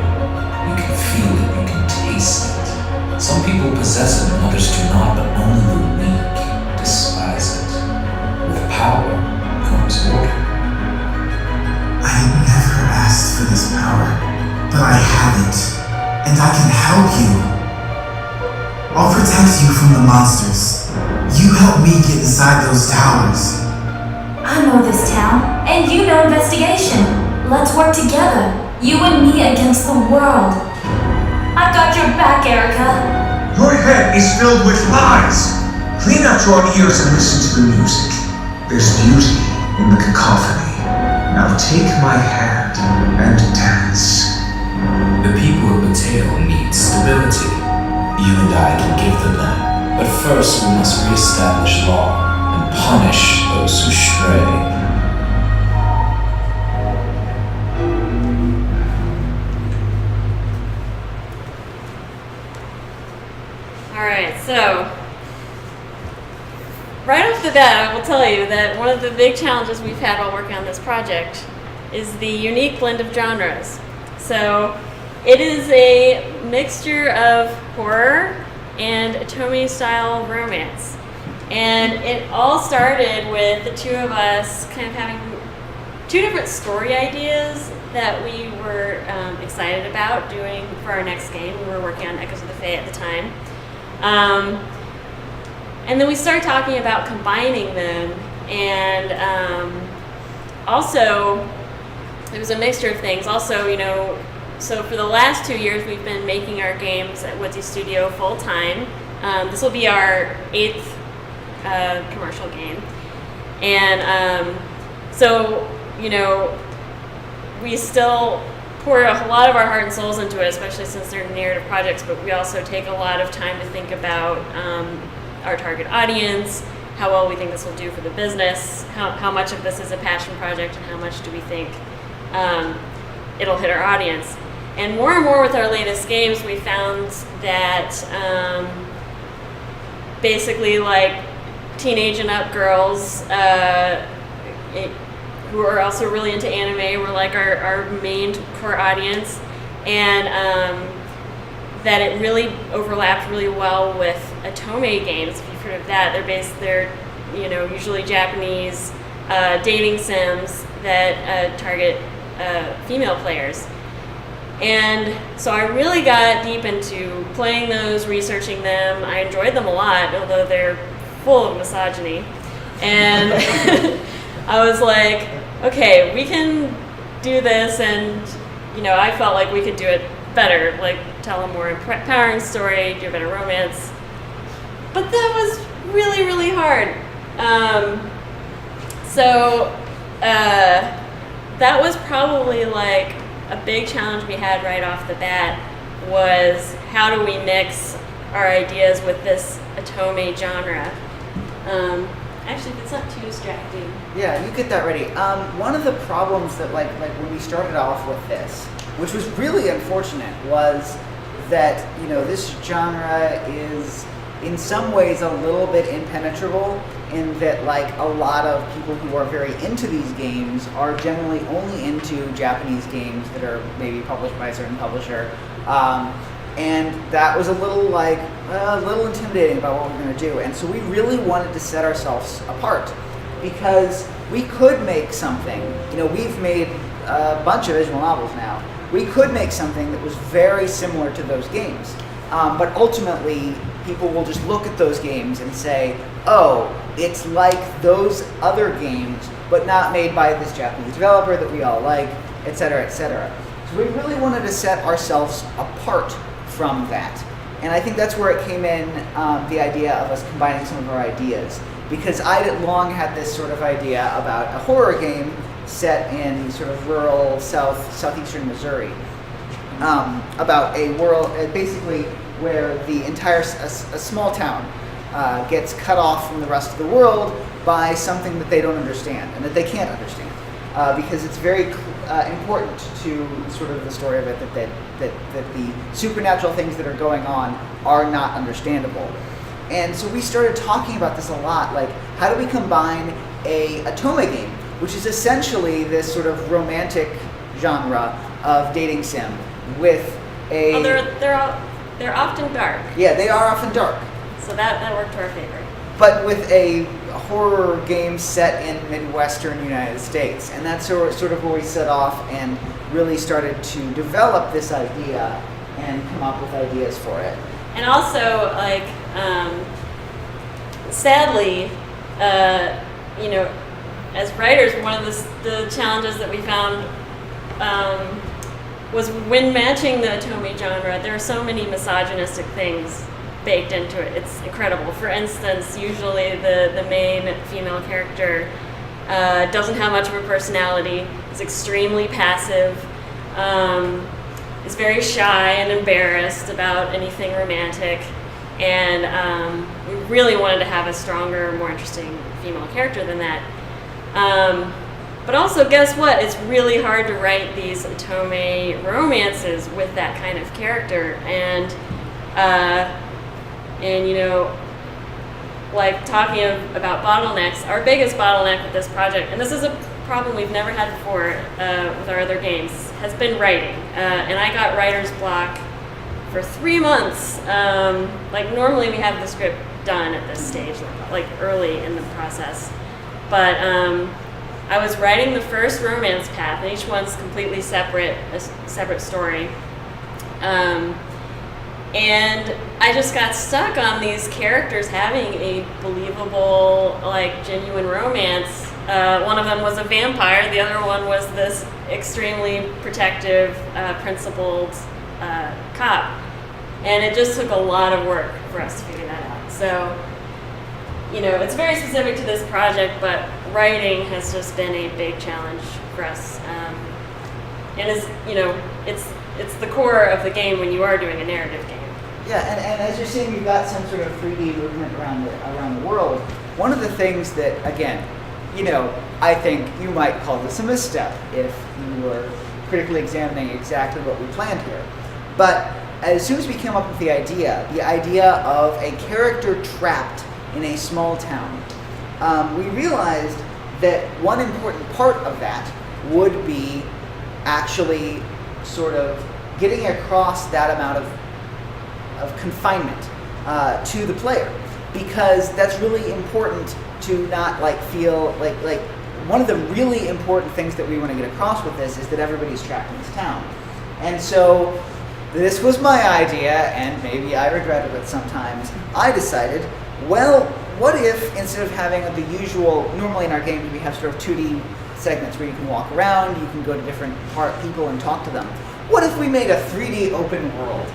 You can feel it, you can taste it. Some people possess it and others do not, but only the weak despise it. With power comes order. I never asked for this power, but I have it, and I can help you. I'll protect you from the monsters. You help me get inside those towers. I know this town, and you know investigation. Let's work together, you and me against the world. I've got your back, Erica. Your head is filled with lies. Clean out your ears and listen to the music. There's beauty in the cacophony. Now take my hand and dance. The people of Mateo need stability. You and I can give them that. But first we must re-establish law and punish those who stray. Alright, so right off the bat, I will tell you that one of the big challenges we've had while working on this project is the unique blend of genres. So it is a mixture of horror and Otome style romance. And it all started with the two of us kind of having two different story ideas that we were excited about doing for our next game. We were working on Echoes of the Fae at the time. And then we started talking about combining them, and also it was a mixture of things. Also, so for the last 2 years we've been making our games at Woodsy Studio full time. This will be our 8th commercial game, and so we still pour a lot of our heart and souls into it, especially since they're narrative projects, but we also take a lot of time to think about our target audience, how well we think this will do for the business, how much of this is a passion project, and how much do we think it'll hit our audience. And more with our latest games, we found that basically like teenage and up girls who are also really into anime were like our main core audience, and that it really overlapped really well with Otome games. If you've heard of that, they're usually Japanese dating sims that target female players. And so I really got deep into playing those, researching them. I enjoyed them a lot, although they're full of misogyny. And I was like, okay, we can do this, and I felt like we could do it better, like tell a more empowering story, do a better romance. But that was really, really hard. So that was probably like a big challenge we had right off the bat was how do we mix our ideas with this otome genre. Actually, if it's not too distracting. Yeah, you get that ready. One of the problems that like when we started off with this, which was really unfortunate, was that this genre is in some ways a little bit impenetrable, in that like a lot of people who are very into these games are generally only into Japanese games that are maybe published by a certain publisher. And that was a little intimidating about what we're going to do. And so we really wanted to set ourselves apart, because we could make something. We've made a bunch of visual novels now. We could make something that was very similar to those games. But ultimately, people will just look at those games and say, oh, it's like those other games, but not made by this Japanese developer that we all like, et cetera, et cetera. So we really wanted to set ourselves apart from that. And I think that's where it came in, the idea of us combining some of our ideas. Because I had long had this sort of idea about a horror game set in sort of rural southeastern Missouri. About a world, basically where the entire, a small town gets cut off from the rest of the world by something that they don't understand and that they can't understand. Because it's very important to sort of the story of it that the supernatural things that are going on are not understandable. And so we started talking about this a lot, like how do we combine a otome game, which is essentially this sort of romantic genre of dating sim, with a... Oh, they're often dark. Yeah, they are often dark. So that worked to our favor. But with a horror game set in Midwestern United States. And that's sort of where we set off and really started to develop this idea and come up with ideas for it. And also, like, sadly, as writers, one of the challenges that we found was when matching the otome genre, there are so many misogynistic things baked into it. It's incredible. For instance, usually the main female character doesn't have much of a personality, is extremely passive, is very shy and embarrassed about anything romantic, and we really wanted to have a stronger, more interesting female character than that. But also, guess what? It's really hard to write these otome romances with that kind of character, and like talking about bottlenecks, our biggest bottleneck with this project, and this is a problem we've never had before with our other games, has been writing. And I got writer's block for 3 months. Like normally we have the script done at this stage, like early in the process. But I was writing the first romance path, and each one's completely separate, a separate story. And I just got stuck on these characters having a believable, like, genuine romance. One of them was a vampire, the other one was this extremely protective, principled cop. And it just took a lot of work for us to figure that out. So, it's very specific to this project, but writing has just been a big challenge for us. And it's the core of the game when you are doing a narrative game. Yeah, and as you're seeing, we've got some sort of 3D movement around the world. One of the things that, again, I think you might call this a misstep if you were critically examining exactly what we planned here. But as soon as we came up with the idea of a character trapped in a small town, we realized that one important part of that would be actually sort of getting across that amount of confinement to the player, because that's really important to not feel like one of the really important things that we want to get across with this is that everybody's trapped in this town. And so this was my idea, and maybe I regretted it sometimes. I decided, well, what if instead of having the usual, normally in our games we have sort of 2D segments where you can walk around, you can go to different people and talk to them. What if we made a 3D open world?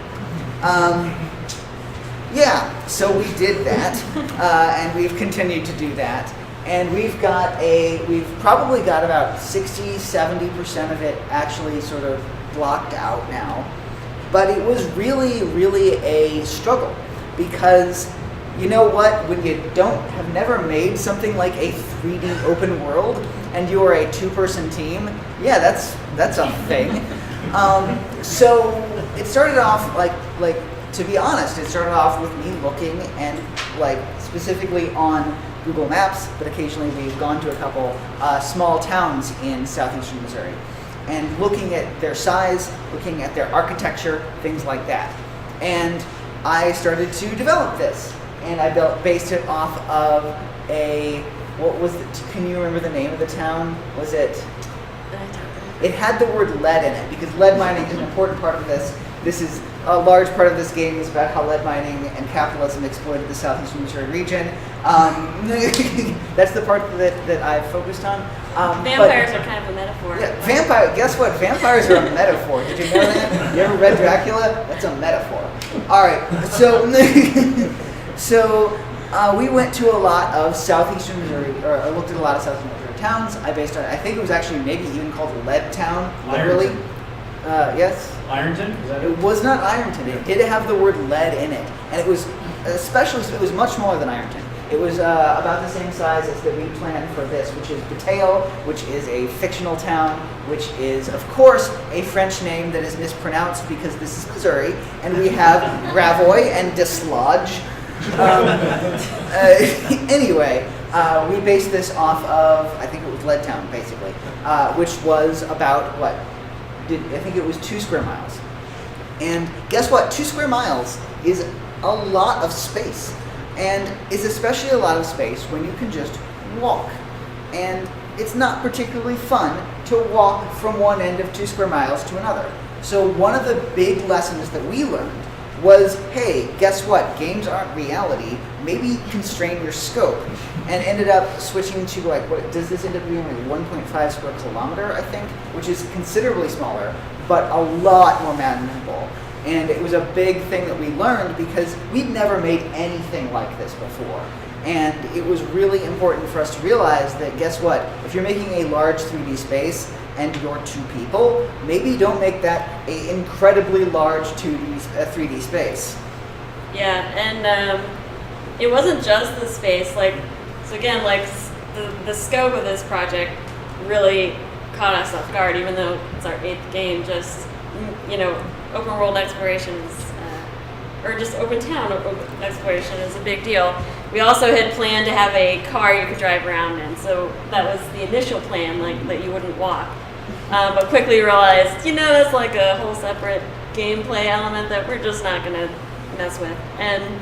So we did that, and we've continued to do that. And we've probably got about 60-70% of it actually sort of blocked out now. But it was really, really a struggle because you know what? When you have never made something like a 3D open world and you are a 2-person team, yeah, that's a thing. So it started off like to be honest, it started off with me looking and like specifically on Google Maps, but occasionally we've gone to a couple small towns in southeastern Missouri and looking at their size, looking at their architecture, things like that. And I started to develop this, and I based it off of what was it? Can you remember the name of the town? Was it? It had the word lead in it because lead mining is an important part of this. This is a large part of this game is about how lead mining and capitalism exploited the southeastern Missouri region. That's the part that I've focused on. Vampires are kind of a metaphor. Yeah, guess what? Vampires are a metaphor. Did you know that? You ever read Dracula? That's a metaphor. All right, so we went to a lot of southeastern Missouri, or I looked at a lot of southeastern Missouri towns. I think it was actually maybe even called Lead Town, literally. Yes? Ironton? Is that it was not Ironton. It did have the word lead in it. And it was much smaller than Ironton. It was about the same size as that we planned for this, which is Bataille, which is a fictional town, which is, of course, a French name that is mispronounced because this is Missouri, and we have Gravois and Dislodge. Anyway, we based this off of, I think it was Lead Town, basically, which was about, I think it was 2 square miles. And guess what? 2 square miles is a lot of space. And is especially a lot of space when you can just walk. And it's not particularly fun to walk from one end of 2 square miles to another. So one of the big lessons that we learned was, hey, guess what? Games aren't reality. Maybe constrain your scope. And ended up switching to what does this end up being, 1.5 square kilometer, I think, which is considerably smaller, but a lot more manageable. And it was a big thing that we learned because we'd never made anything like this before. And it was really important for us to realize that, guess what? If you're making a large 3D space and you're 2 people, maybe don't make that an incredibly large 3D space. Yeah, and it wasn't just the space. So again, the scope of this project really caught us off guard, even though it's our 8th game. Just, open world exploration is, or just open town exploration is a big deal. We also had planned to have a car you could drive around in, so that was the initial plan, that you wouldn't walk. But quickly realized, that's like a whole separate gameplay element that we're just not gonna mess with. And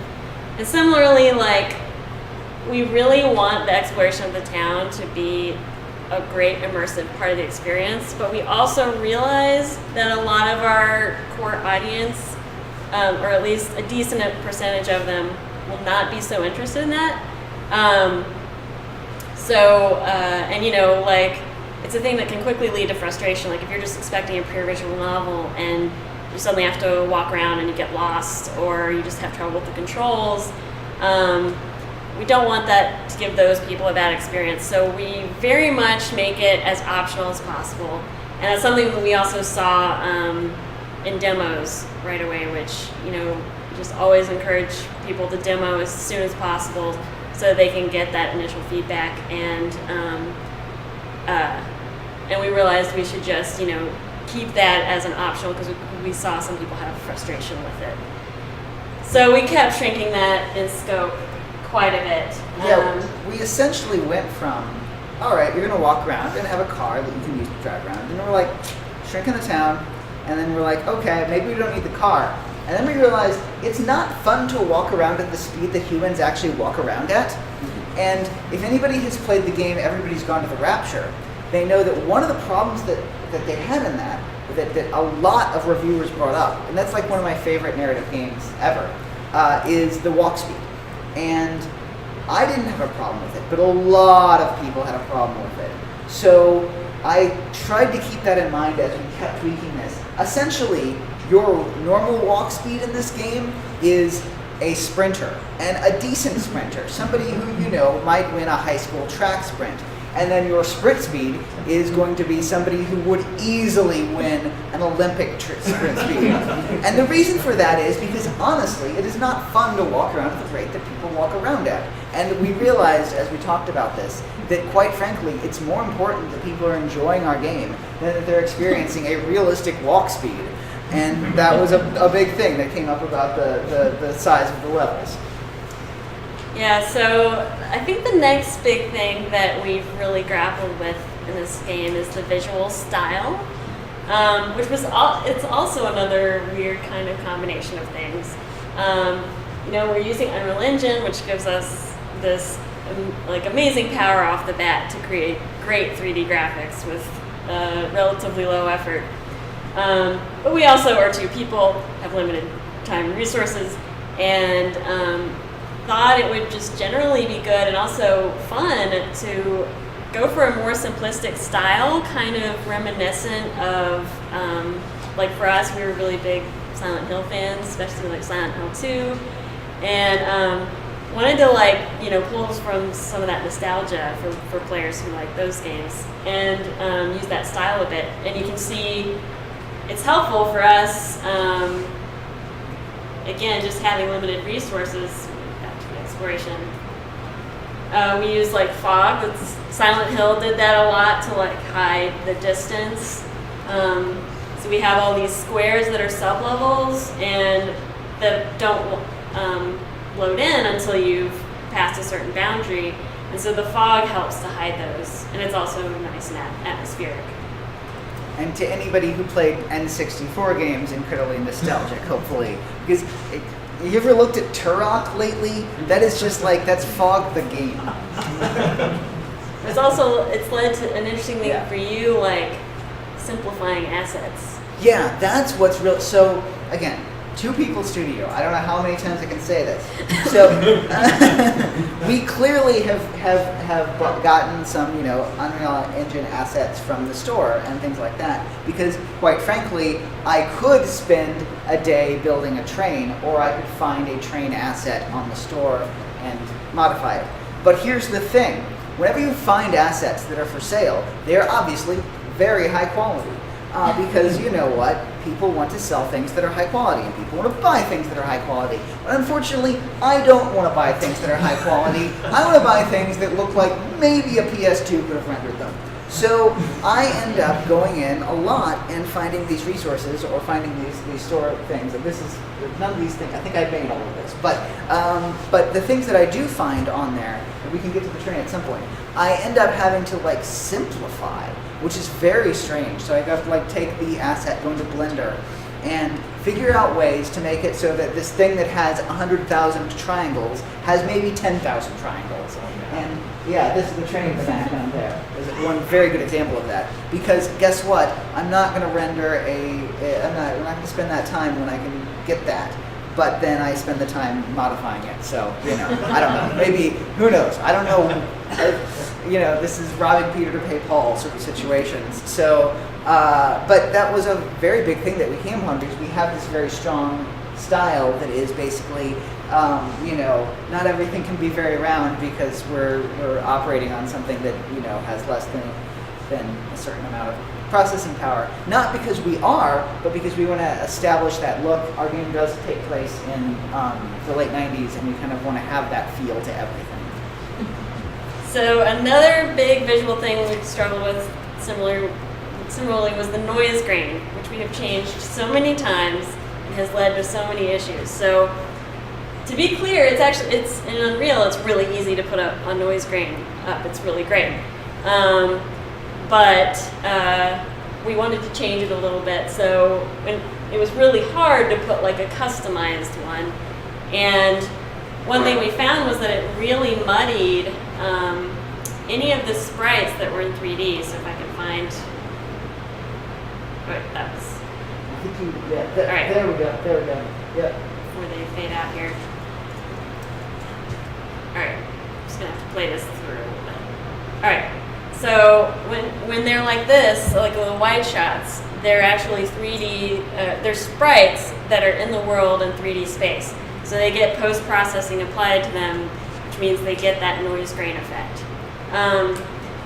similarly, we really want the exploration of the town to be a great immersive part of the experience, but we also realize that a lot of our core audience, or at least a decent percentage of them, will not be so interested in that. It's a thing that can quickly lead to frustration. If you're just expecting a pure visual novel and you suddenly have to walk around and you get lost, or you just have trouble with the controls, we don't want that to give those people a bad experience. So we very much make it as optional as possible. And that's something that we also saw in demos right away, which, just always encourage people to demo as soon as possible so that they can get that initial feedback. And we realized we should just, keep that as an optional because we saw some people have frustration with it. So we kept shrinking that in scope quite a bit. We essentially went from, all right, you're going to walk around, you're going to have a car that you can use to drive around. And we're shrinking the town. And then we're okay, maybe we don't need the car. And then we realized it's not fun to walk around at the speed that humans actually walk around at. Mm-hmm. And if anybody has played the game Everybody's Gone to the Rapture, they know that one of the problems that they had in that a lot of reviewers brought up, and that's one of my favorite narrative games ever, is the walk speed. And I didn't have a problem with it, but a lot of people had a problem with it. So I tried to keep that in mind as we kept tweaking this. Essentially, your normal walk speed in this game is a sprinter, and a decent sprinter, somebody who might win a high school track sprint. and then your sprint speed is going to be somebody who would easily win an Olympic sprint speed. And the reason for that is because honestly, it is not fun to walk around at the rate that people walk around at. And we realized as we talked about this, that quite frankly, it's more important that people are enjoying our game than that they're experiencing a realistic walk speed. And that was a big thing that came up about the size of the levels. Yeah, so I think the next big thing that we've really grappled with in this game is the visual style, which was it's also another weird kind of combination of things. We're using Unreal Engine, which gives us this amazing power off the bat to create great 3D graphics with relatively low effort. But we also are two people, have limited time and resources, and thought it would just generally be good and also fun to go for a more simplistic style, kind of reminiscent of, for us, we were really big Silent Hill fans, especially Silent Hill 2, and wanted to pull from some of that nostalgia for players who like those games and use that style a bit. And you can see it's helpful for us, again, just having limited resources. Back to the exploration. We use fog. Silent Hill did that a lot to hide the distance. So we have all these squares that are sublevels and that don't load in until you've passed a certain boundary. And so the fog helps to hide those. And it's also nice and atmospheric. And to anybody who played N64 games, incredibly nostalgic, hopefully. Because you ever looked at Turok lately? That is just that's Fog the game. It's led to an interesting thing for you, simplifying assets. Yeah, that's what's real. So, again, two-people studio. I don't know how many times I can say this. So, we clearly have gotten some, Unreal Engine assets from the store and things like that. Because, quite frankly, I could spend a day building a train, or I could find a train asset on the store and modify it. But here's the thing. Whenever you find assets that are for sale, they are obviously very high quality. Because you know what? People want to sell things that are high quality, and people want to buy things that are high quality. But unfortunately, I don't want to buy things that are high quality. I want to buy things that look like maybe a PS2 could have rendered them. So I end up going in a lot and finding these resources or finding these store things. And this is none of these things. I think I made all of this, but the things that I do find on there, and we can get to the train at some point, I end up having to simplify, which is very strange. So I have to take the asset, go into Blender, and figure out ways to make it so that this thing that has 100,000 triangles has maybe 10,000 triangles. And yeah, this is the train in the background there. There's one very good example of that. Because guess what? I'm not going to render I'm not going to spend that time when I can get that. But then I spend the time modifying it. So, I don't know. Maybe, who knows? I don't know. This is robbing Peter to pay Paul sort of situations. So, but that was a very big thing that we came upon because we have this very strong style that is basically, not everything can be very round because we're operating on something that, has less than a certain amount of processing power. Not because we are, but because we want to establish that look. Our game does take place in the late 90s, and we kind of want to have that feel to everything. So another big visual thing we struggled with similarly was the noise grain, which we have changed so many times and has led to so many issues. So to be clear, it's in Unreal, it's really easy to put a noise grain up. It's really great. But we wanted to change it a little bit. So it was really hard to put a customized one. And one thing we found was that it really muddied any of the sprites that were in 3D. So if I can find, right, that was. All right. There we go. Yep. Before they fade out here. All right, I'm just gonna have to play this through a little bit. All right. So when they're like this, like the wide shots, they're actually 3D. They're sprites that are in the world in 3D space. So they get post-processing applied to them, which means they get that noise grain effect.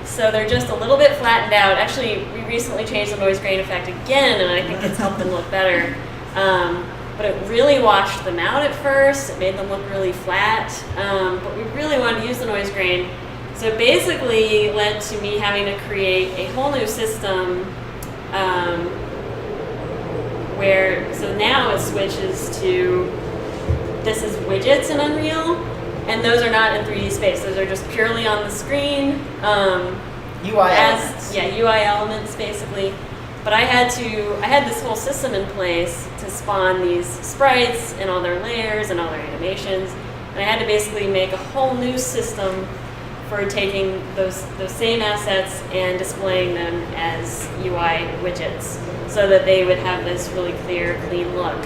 So they're just a little bit flattened out. Actually, we recently changed the noise grain effect again, and I think it's helped them look better. But it really washed them out at first. It made them look really flat. But we really wanted to use the noise grain. So it basically led to me having to create a whole new system so now it switches to, this is widgets in Unreal, and those are not in 3D space. Those are just purely on the screen. UI elements. Yeah, UI elements basically. But I had this whole system in place to spawn these sprites and all their layers and all their animations. And I had to basically make a whole new system for taking those same assets and displaying them as UI widgets, so that they would have this really clear, clean look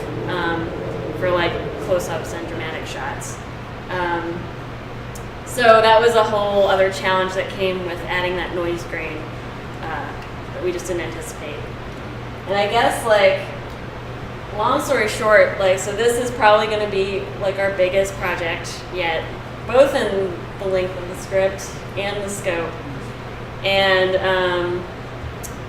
for like close-ups and dramatic shots. So that was a whole other challenge that came with adding that noise grain that we just didn't anticipate. And I guess, like, long story short, like, so this is probably going to be like our biggest project yet, both in the length of the script and the scope. And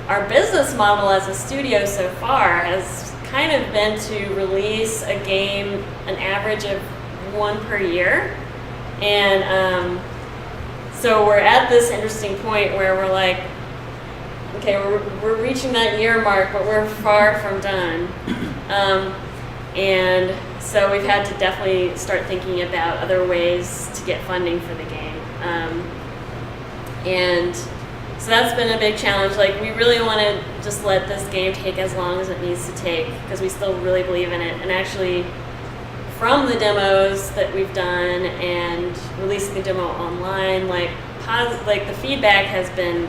our business model as a studio so far has kind of been to release a game an average of 1 per year. And so we're at this interesting point where we're like, okay, we're reaching that year mark, but we're far from done. And so we've had to definitely start thinking about other ways to get funding for the game. And so that's been a big challenge. Like, we really want to just let this game take as long as it needs to take, because we still really believe in it. And actually, from the demos that we've done and releasing the demo online, like the feedback has been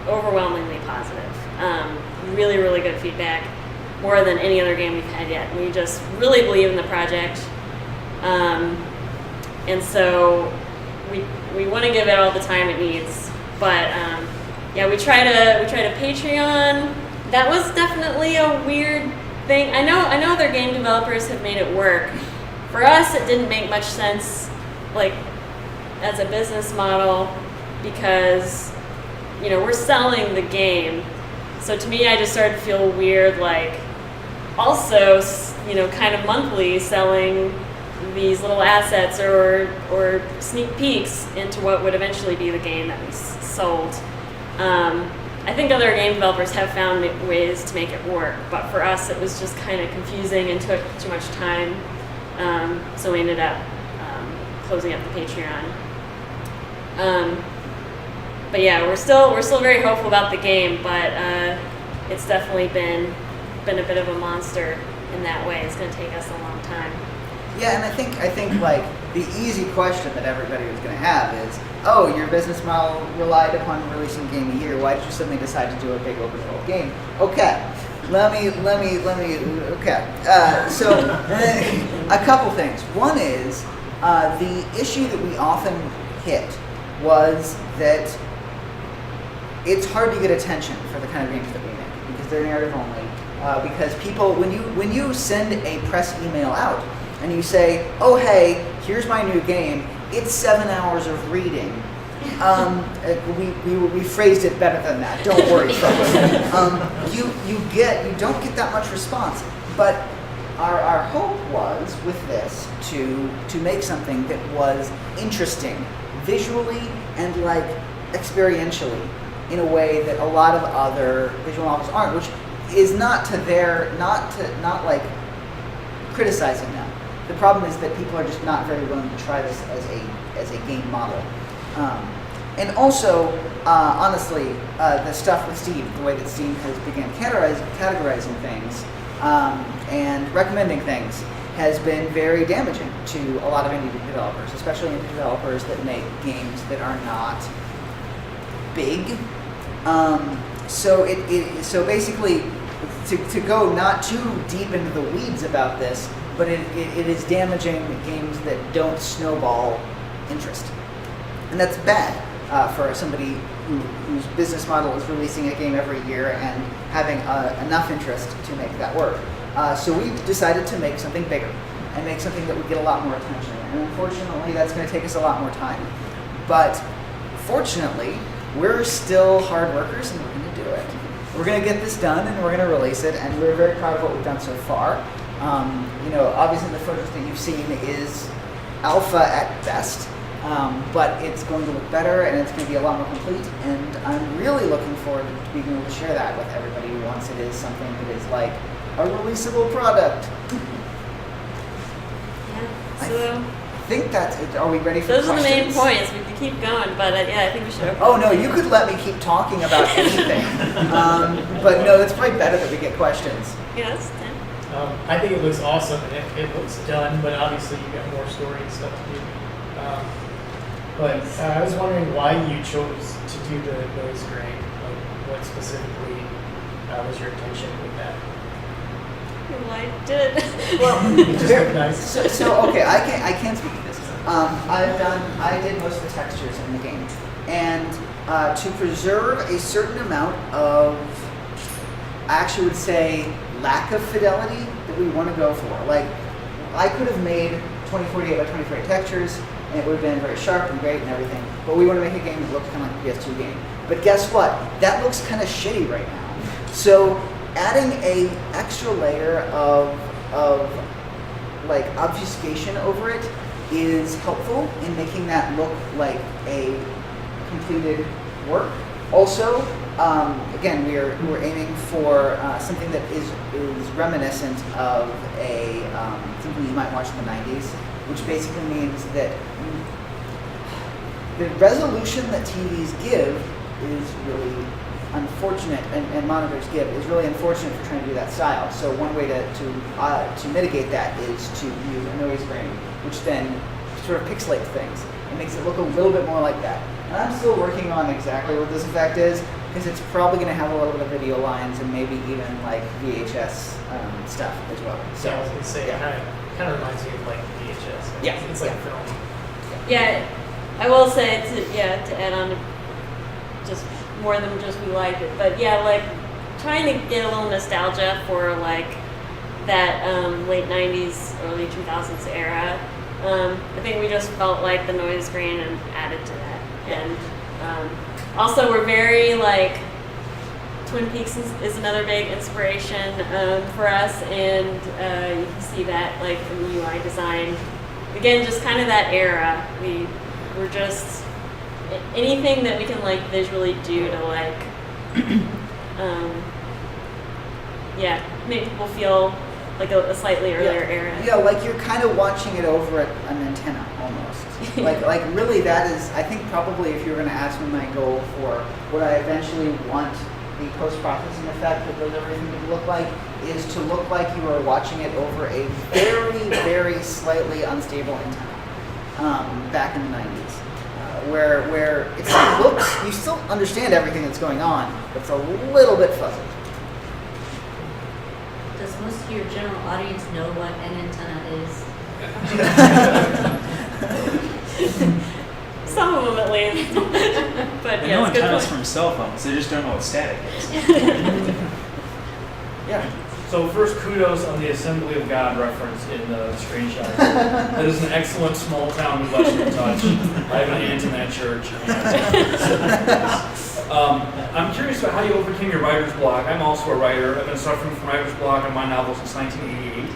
overwhelmingly positive. Really, really good feedback, more than any other game we've had yet. We just really believe in the project, and so we want to give it all the time it needs. But yeah, we try to Patreon. That was definitely a weird thing. I know other game developers have made it work. For us, it didn't make much sense, like, as a business model, because, you know, we're selling the game. So to me, I just started to feel weird, like, also, you know, kind of monthly selling these little assets or sneak peeks into what would eventually be the game that we sold. I think other game developers have found ways to make it work, but for us, it was just kind of confusing and took too much time. So we ended up closing up the Patreon. But yeah, we're still very hopeful about the game, but it's definitely been a bit of a monster in that way. It's going to take us a long time. Yeah, and I think like the easy question that everybody was going to have is, oh, your business model relied upon releasing a game a year. Why did you suddenly decide to do a big open world game? Okay, let me. Okay, so a couple things. One is the issue that we often hit was that it's hard to get attention for the kind of games that we make because they're narrative only. Because people, when you send a press email out and you say, "Oh hey, here's my new game. It's 7 hours of reading." We phrased it better than that. Don't worry, folks. You don't get that much response. But our hope was with this to make something that was interesting visually and like experientially in a way that a lot of other visual novels aren't, which is not like criticizing them. The problem is that people are just not very willing to try this as a game model. And also, honestly, the stuff with Steam, the way that Steam has began categorizing things and recommending things has been very damaging to a lot of indie developers, especially indie developers that make games that are not big. So basically, to go not too deep into the weeds about this, but it is damaging games that don't snowball interest. And that's bad for somebody whose business model is releasing a game every year and having enough interest to make that work. So we decided to make something bigger and make something that would get a lot more attention. And unfortunately, that's going to take us a lot more time. But fortunately, we're still hard workers and we're going to do it. We're going to get this done and we're going to release it, and we're very proud of what we've done so far. Obviously the footage that you've seen is alpha at best, but it's going to look better and it's going to be a lot more complete, and I'm really looking forward to being able to share that with everybody once it is something that is like a releasable product. Yeah. So I think that's it. Are we ready for those questions? are the main points. We could keep going, but I think we should. Oh no, you could let me keep talking about anything. But no, it's probably better that we get questions. Yes. I think it looks awesome, and it looks done, but obviously you got more story and stuff to do. But I was wondering why you chose to do the noise grain. Like, what specifically was your intention with that? Well, I did it. Well, It just looked nice. so okay, I can speak to this. I did most of the textures in the game, and to preserve a certain amount of, I actually would say, lack of fidelity that we want to go for. Like, I could have made 2048 by 2048 textures, and it would have been very sharp and great and everything, but we want to make a game that looks kind of like a PS2 game. But guess what? That looks kind of shitty right now. So adding a extra layer of like obfuscation over it is helpful in making that look like a completed work. Also, again, we're aiming for something that is reminiscent of something you might watch in the 90s, which basically means that the resolution that TVs give is really unfortunate, and monitors give, is really unfortunate for trying to do that style. So one way to mitigate that is to use a noise grain, which then sort of pixelates things and makes it look a little bit more like that. And I'm still working on exactly what this effect is, because it's probably going to have a little bit of video lines and maybe even like VHS stuff as well. So I was going to say, it kind of reminds me of like VHS. Yeah. It's like film. Yeah, I will say to add on to just more than just we liked it, but yeah, like trying to get a little nostalgia for like that late 90s, early 2000s era. I think we just felt like the noise grain and added to that. And also we're very like, Twin Peaks is another big inspiration for us, and you can see that like from the UI design. Again, just kind of that era. We're just anything that we can like visually do to like make people feel like a slightly earlier era. Yeah, like you're kind of watching it over at an antenna almost. like really that is, I think probably if you were going to ask me my goal for what I eventually want the post-processing effect that does everything to look like, is to look like you are watching it over a very, very slightly unstable antenna back in the 90s. Where it still looks, you still understand everything that's going on, but it's a little bit fuzzy. Does most of your general audience know what an antenna is? Some of them at least. But They yeah, know it's good antennas point. from cell phones, they just don't know what static is. Yeah. So first, kudos on the Assembly of God reference in the screenshot. That is an excellent small town Midwestern touch. I have an aunt in that church. I'm curious about how you overcame your writer's block. I'm also a writer. I've been suffering from writer's block on my novel since 1988.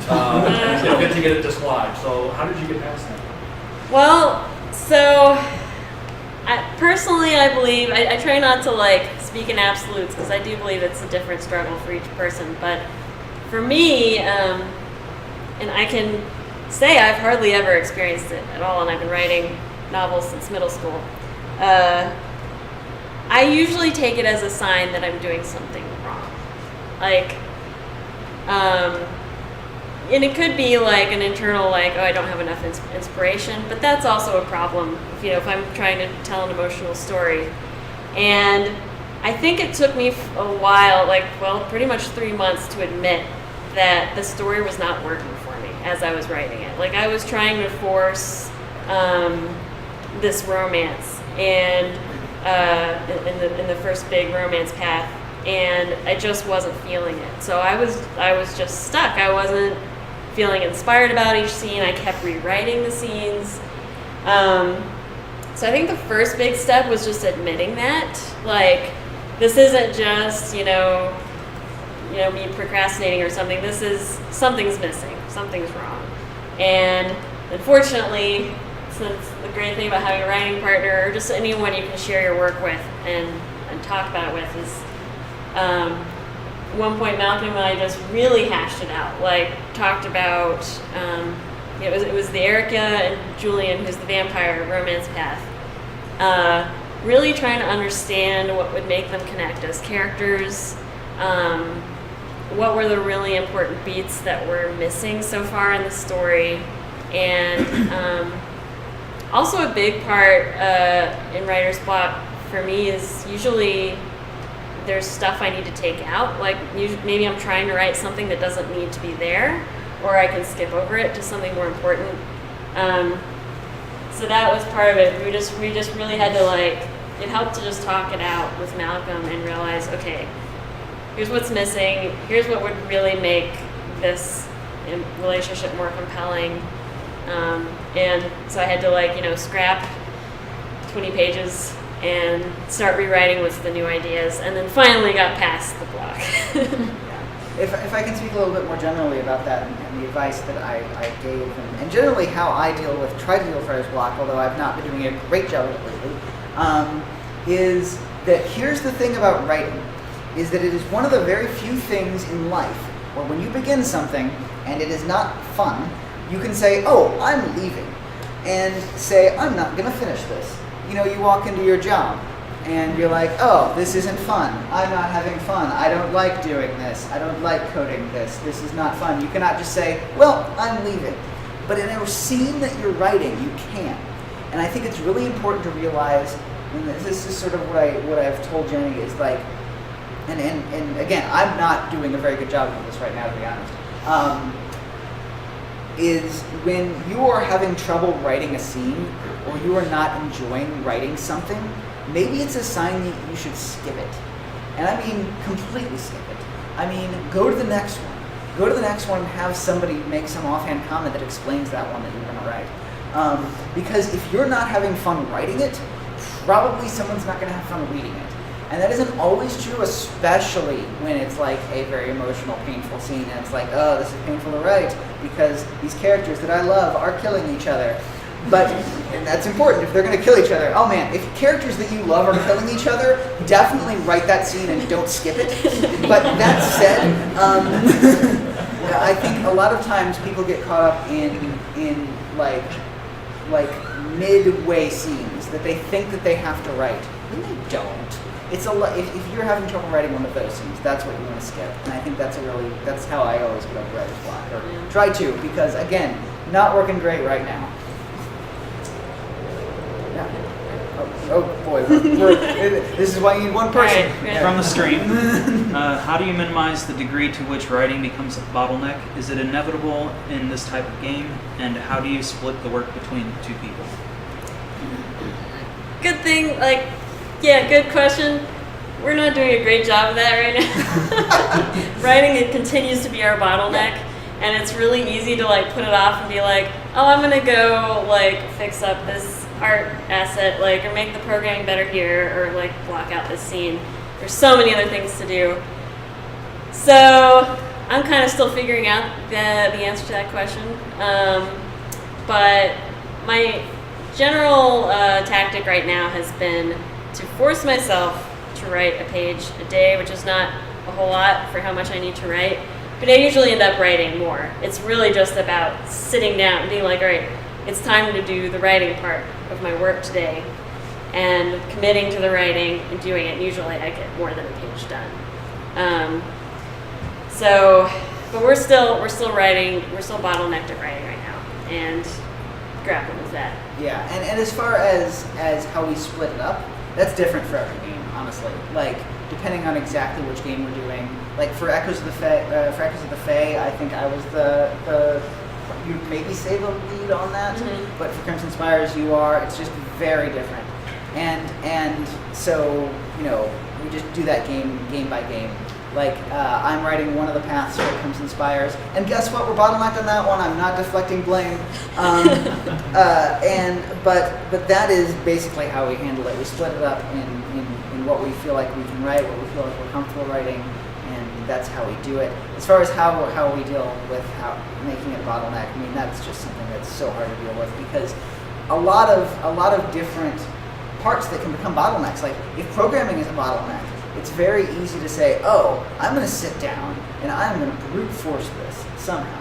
I've yet to get it dislodged. So how did you get past that? Well, so I believe, I try not to like speak in absolutes, because I do believe it's a different struggle for each person. But for me, and I can say I've hardly ever experienced it at all, and I've been writing novels since middle school. I usually take it as a sign that I'm doing something wrong. Like, and it could be like an internal, like, oh, I don't have enough inspiration, but that's also a problem, if I'm trying to tell an emotional story. And I think it took me a while, pretty much 3 months, to admit that the story was not working for me as I was writing it. Like, I was trying to force this romance, and in the first big romance path, and I just wasn't feeling it. So I was just stuck. I wasn't feeling inspired about each scene. I kept rewriting the scenes. So I think the first big step was just admitting that, like, this isn't just, me procrastinating or something. This is, something's missing, something's wrong. And unfortunately, since the great thing about having a writing partner, or just anyone you can share your work with and talk about it with, is one point Malcolm and I just really hashed it out. Like, talked about, it was the Erica and Julian, who's the vampire romance path. Really trying to understand what would make them connect as characters. What were the really important beats that were missing so far in the story, and also a big part in writer's block for me is usually there's stuff I need to take out. Like, maybe I'm trying to write something that doesn't need to be there, or I can skip over it to something more important. So that was part of it. We just really had to, it helped to just talk it out with Malcolm and realize, okay, here's what's missing, here's what would really make this relationship more compelling. And so I had to scrap 20 pages and start rewriting with the new ideas, and then finally got past the block. If I can speak a little bit more generally about that and the advice that I gave, and generally how I try to deal with writer's block, although I've not been doing a great job of it lately, is that here's the thing about writing, is that it is one of the very few things in life where when you begin something and it is not fun, you can say, oh, I'm leaving, and say, I'm not going to finish this. You walk into your job and you're like, oh, this isn't fun. I'm not having fun. I don't like doing this. I don't like coding this. This is not fun. You cannot just say, well, I'm leaving. But in a scene that you're writing, you can. And I think it's really important to realize, and this is sort of what I've told Jenny, is and again, I'm not doing a very good job of this right now, to be honest, is when you are having trouble writing a scene, or you are not enjoying writing something, maybe it's a sign that you should skip it. And I mean completely skip it. I mean, go to the next one. Go to the next one and have somebody make some offhand comment that explains that one that you're going to write. Because if you're not having fun writing it, probably someone's not going to have fun reading it. And that isn't always true, especially when it's like a very emotional, painful scene, and it's like, oh, this is painful to write because these characters that I love are killing each other. And that's important. If they're going to kill each other, oh man, if characters that you love are killing each other, definitely write that scene and don't skip it. But that said, I think a lot of times people get caught up in like midway scenes that they think that they have to write, and they don't. It's if you're having trouble writing one of those scenes, that's what you want to skip. And I think that's how I always get over writer's block, or try to, because again, not working great right now. Oh boy, this is why you need one person. Right. From the stream, how do you minimize the degree to which writing becomes a bottleneck? Is it inevitable in this type of game? And how do you split the work between two people? Good thing, good question. We're not doing a great job of that right now. Writing, it continues to be our bottleneck, and it's really easy to put it off and be like, oh, I'm gonna go fix up this art asset, or make the programming better here, or block out this scene. There's so many other things to do. So I'm kind of still figuring out the answer to that question. But my general tactic right now has been to force myself to write a page a day, which is not a whole lot for how much I need to write, but I usually end up writing more. It's really just about sitting down and being like, all right, it's time to do the writing part of my work today, and committing to the writing and doing it. Usually I get more than a page done. But we're still writing, we're still bottlenecked at writing right now, and grappling with that. Yeah, and as far as how we split it up, that's different for every game, honestly. Depending on exactly which game we're doing. For Echoes of the Fae, I think I was the you'd maybe say the lead on that, but for Crimson Spires you are. It's just very different, and so we just do that game by game. Like, I'm writing one of the paths where it comes in spires, and guess what? We're bottlenecked on that one. I'm not deflecting blame. But that is basically how we handle it. We split it up in what we feel like we can write, what we feel like we're comfortable writing, and that's how we do it. As far as how we deal with making it a bottleneck, I mean, that's just something that's so hard to deal with, because a lot of different parts that can become bottlenecks. Like, if programming is a bottleneck, it's very easy to say, oh, I'm going to sit down and I'm going to brute force this somehow.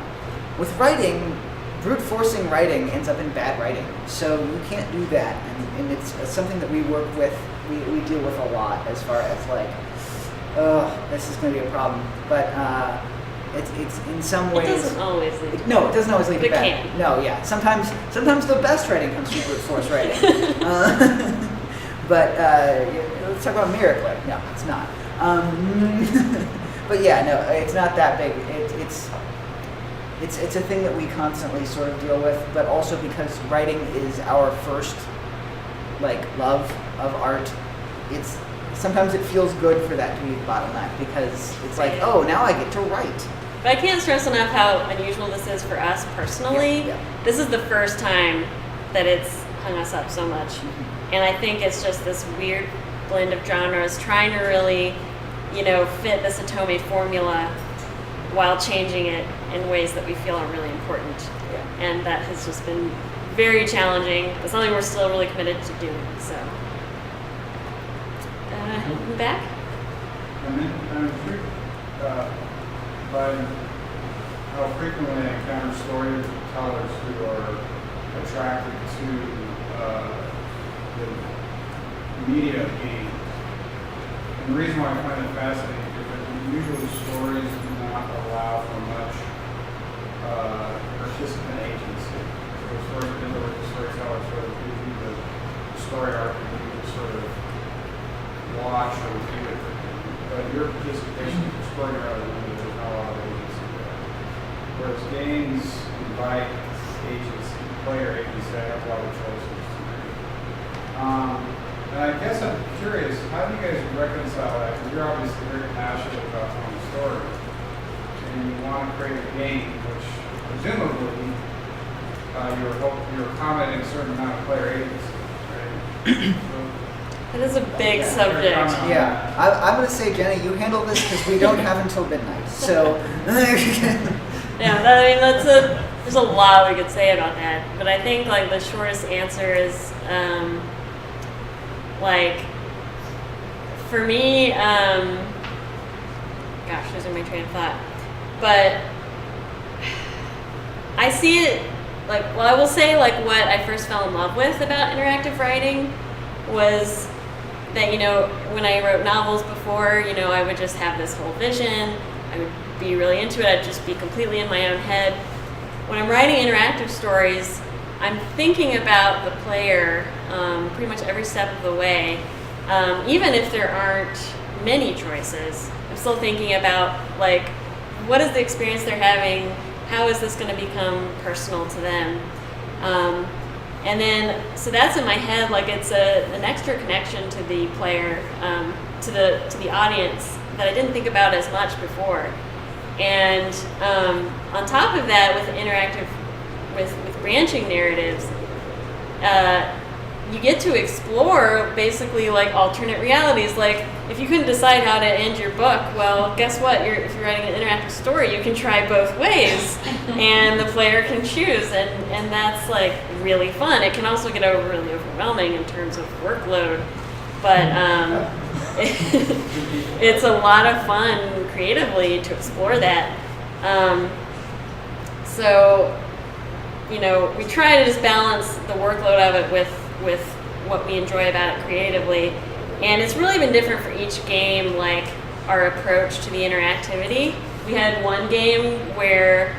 With writing, brute forcing writing ends up in bad writing, so you can't do that, and it's something that we work with, we deal with a lot, as far as like, this is going to be a problem. But it's in some ways. It doesn't always lead. No, it doesn't always lead to It bad. can. No, yeah. Sometimes the best writing comes from brute force writing. But let's talk about Miracle. No, it's not. But yeah, no, it's not that big. It's a thing that we constantly sort of deal with, but also because writing is our first love of art. Sometimes it feels good for that to be a bottleneck, because it's like, oh, now I get to write. But I can't stress enough how unusual this is for us personally. Yeah. This is the first time that it's hung us up so much. And I think it's just this weird blend of genres, trying to really, fit this Otome formula while changing it in ways that we feel are really important. Yeah. And that has just been very challenging, but something we're still really committed to doing. So, in the back? I'm intrigued by how frequently I encounter storytellers who are attracted to the media of games. And the reason why I find it fascinating is that usually stories do not allow for much participant agency. So the storyteller sort of gives you the story arc and you just sort of watch or review it. But your participation is extraordinarily limited. There's not a lot of agency there. Whereas games invite agency, player agency, I have a lot of choices to make. And I guess I'm curious, how do you guys reconcile that? Because you're obviously very passionate about telling a story, and you want to create a game, which presumably you're accommodating a certain amount of player agency, right? That is a big subject. Yeah, I'm going to say, Jenny, you handle this because we don't have until midnight. So, Yeah, there's a lot we could say about that. But I think the shortest answer is for me, gosh, losing my train of thought. But I see it I will say what I first fell in love with about interactive writing was that, when I wrote novels before, I would just have this whole vision. I would be really into it. I'd just be completely in my own head. When I'm writing interactive stories, I'm thinking about the player pretty much every step of the way. Even if there aren't many choices, I'm still thinking about what is the experience they're having? How is this going to become personal to them? And then, so that's in my head, it's an extra connection to the player, to the audience that I didn't think about as much before. And on top of that, with branching narratives, you get to explore basically alternate realities. If you couldn't decide how to end your book, well, guess what? If you're writing an interactive story, you can try both ways, and the player can choose, and that's really fun. It can also get really overwhelming in terms of workload, but it's a lot of fun creatively to explore that. So, we try to just balance the workload of it with what we enjoy about it creatively. And it's really been different for each game, our approach to the interactivity. We had one game where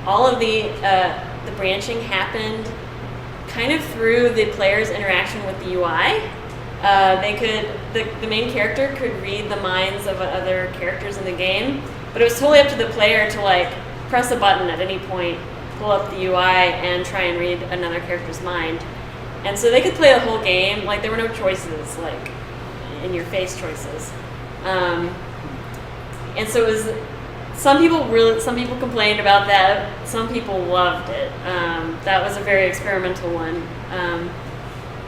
all of the branching happened kind of through the player's interaction with the UI. The main character could read the minds of other characters in the game, but it was totally up to the player to press a button at any point, pull up the UI, and try and read another character's mind. And so they could play the whole game, there were no choices, in your face choices. And so it was. Some people complained about that. Some people loved it. That was a very experimental one.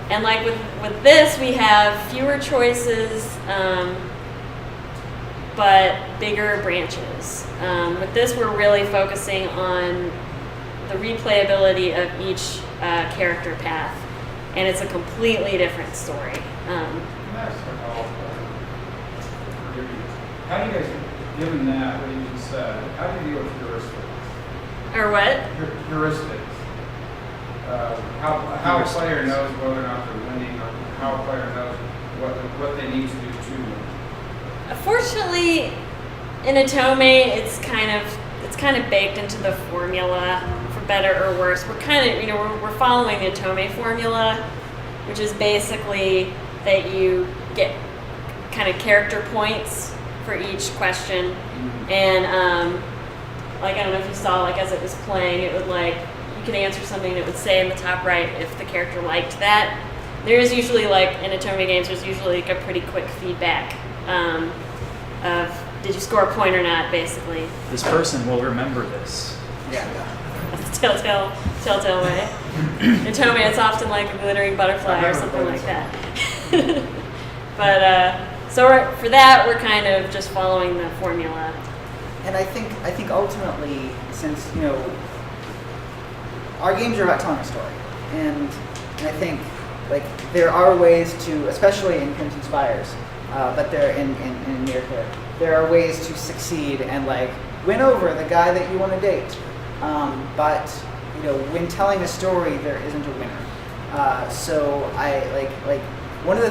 And like with this, we have fewer choices, but bigger branches. With this, we're really focusing on the replayability of each character path, and it's a completely different story. How do you guys, given that, what you just said, how do you deal with heuristics? Or what? Heuristics. How a player knows whether or not they're winning, or how a player knows what they need to do to win. Fortunately, in Atome, it's kind of baked into the formula, for better or worse. We're kind of, we're following the Atome formula, which is basically that you get kind of character points for each question, and like I don't know if you saw, like as it was playing, it would like you could answer something that would say in the top right if the character liked that. There is usually like in Atome games, there's usually like a pretty quick feedback of did you score a point or not, basically. This person will remember this. Yeah. That's the telltale way. In Atome, it's often like a glittering butterfly or something like that. But so for that, we're kind of just following the formula. And I think ultimately, since our games are about telling a story, and I think like there are ways to, especially in Crimson Spires, but they're in Miracle, there are ways to succeed and like win over the guy that you want to date. But when telling a story, there isn't a winner. So I like one of the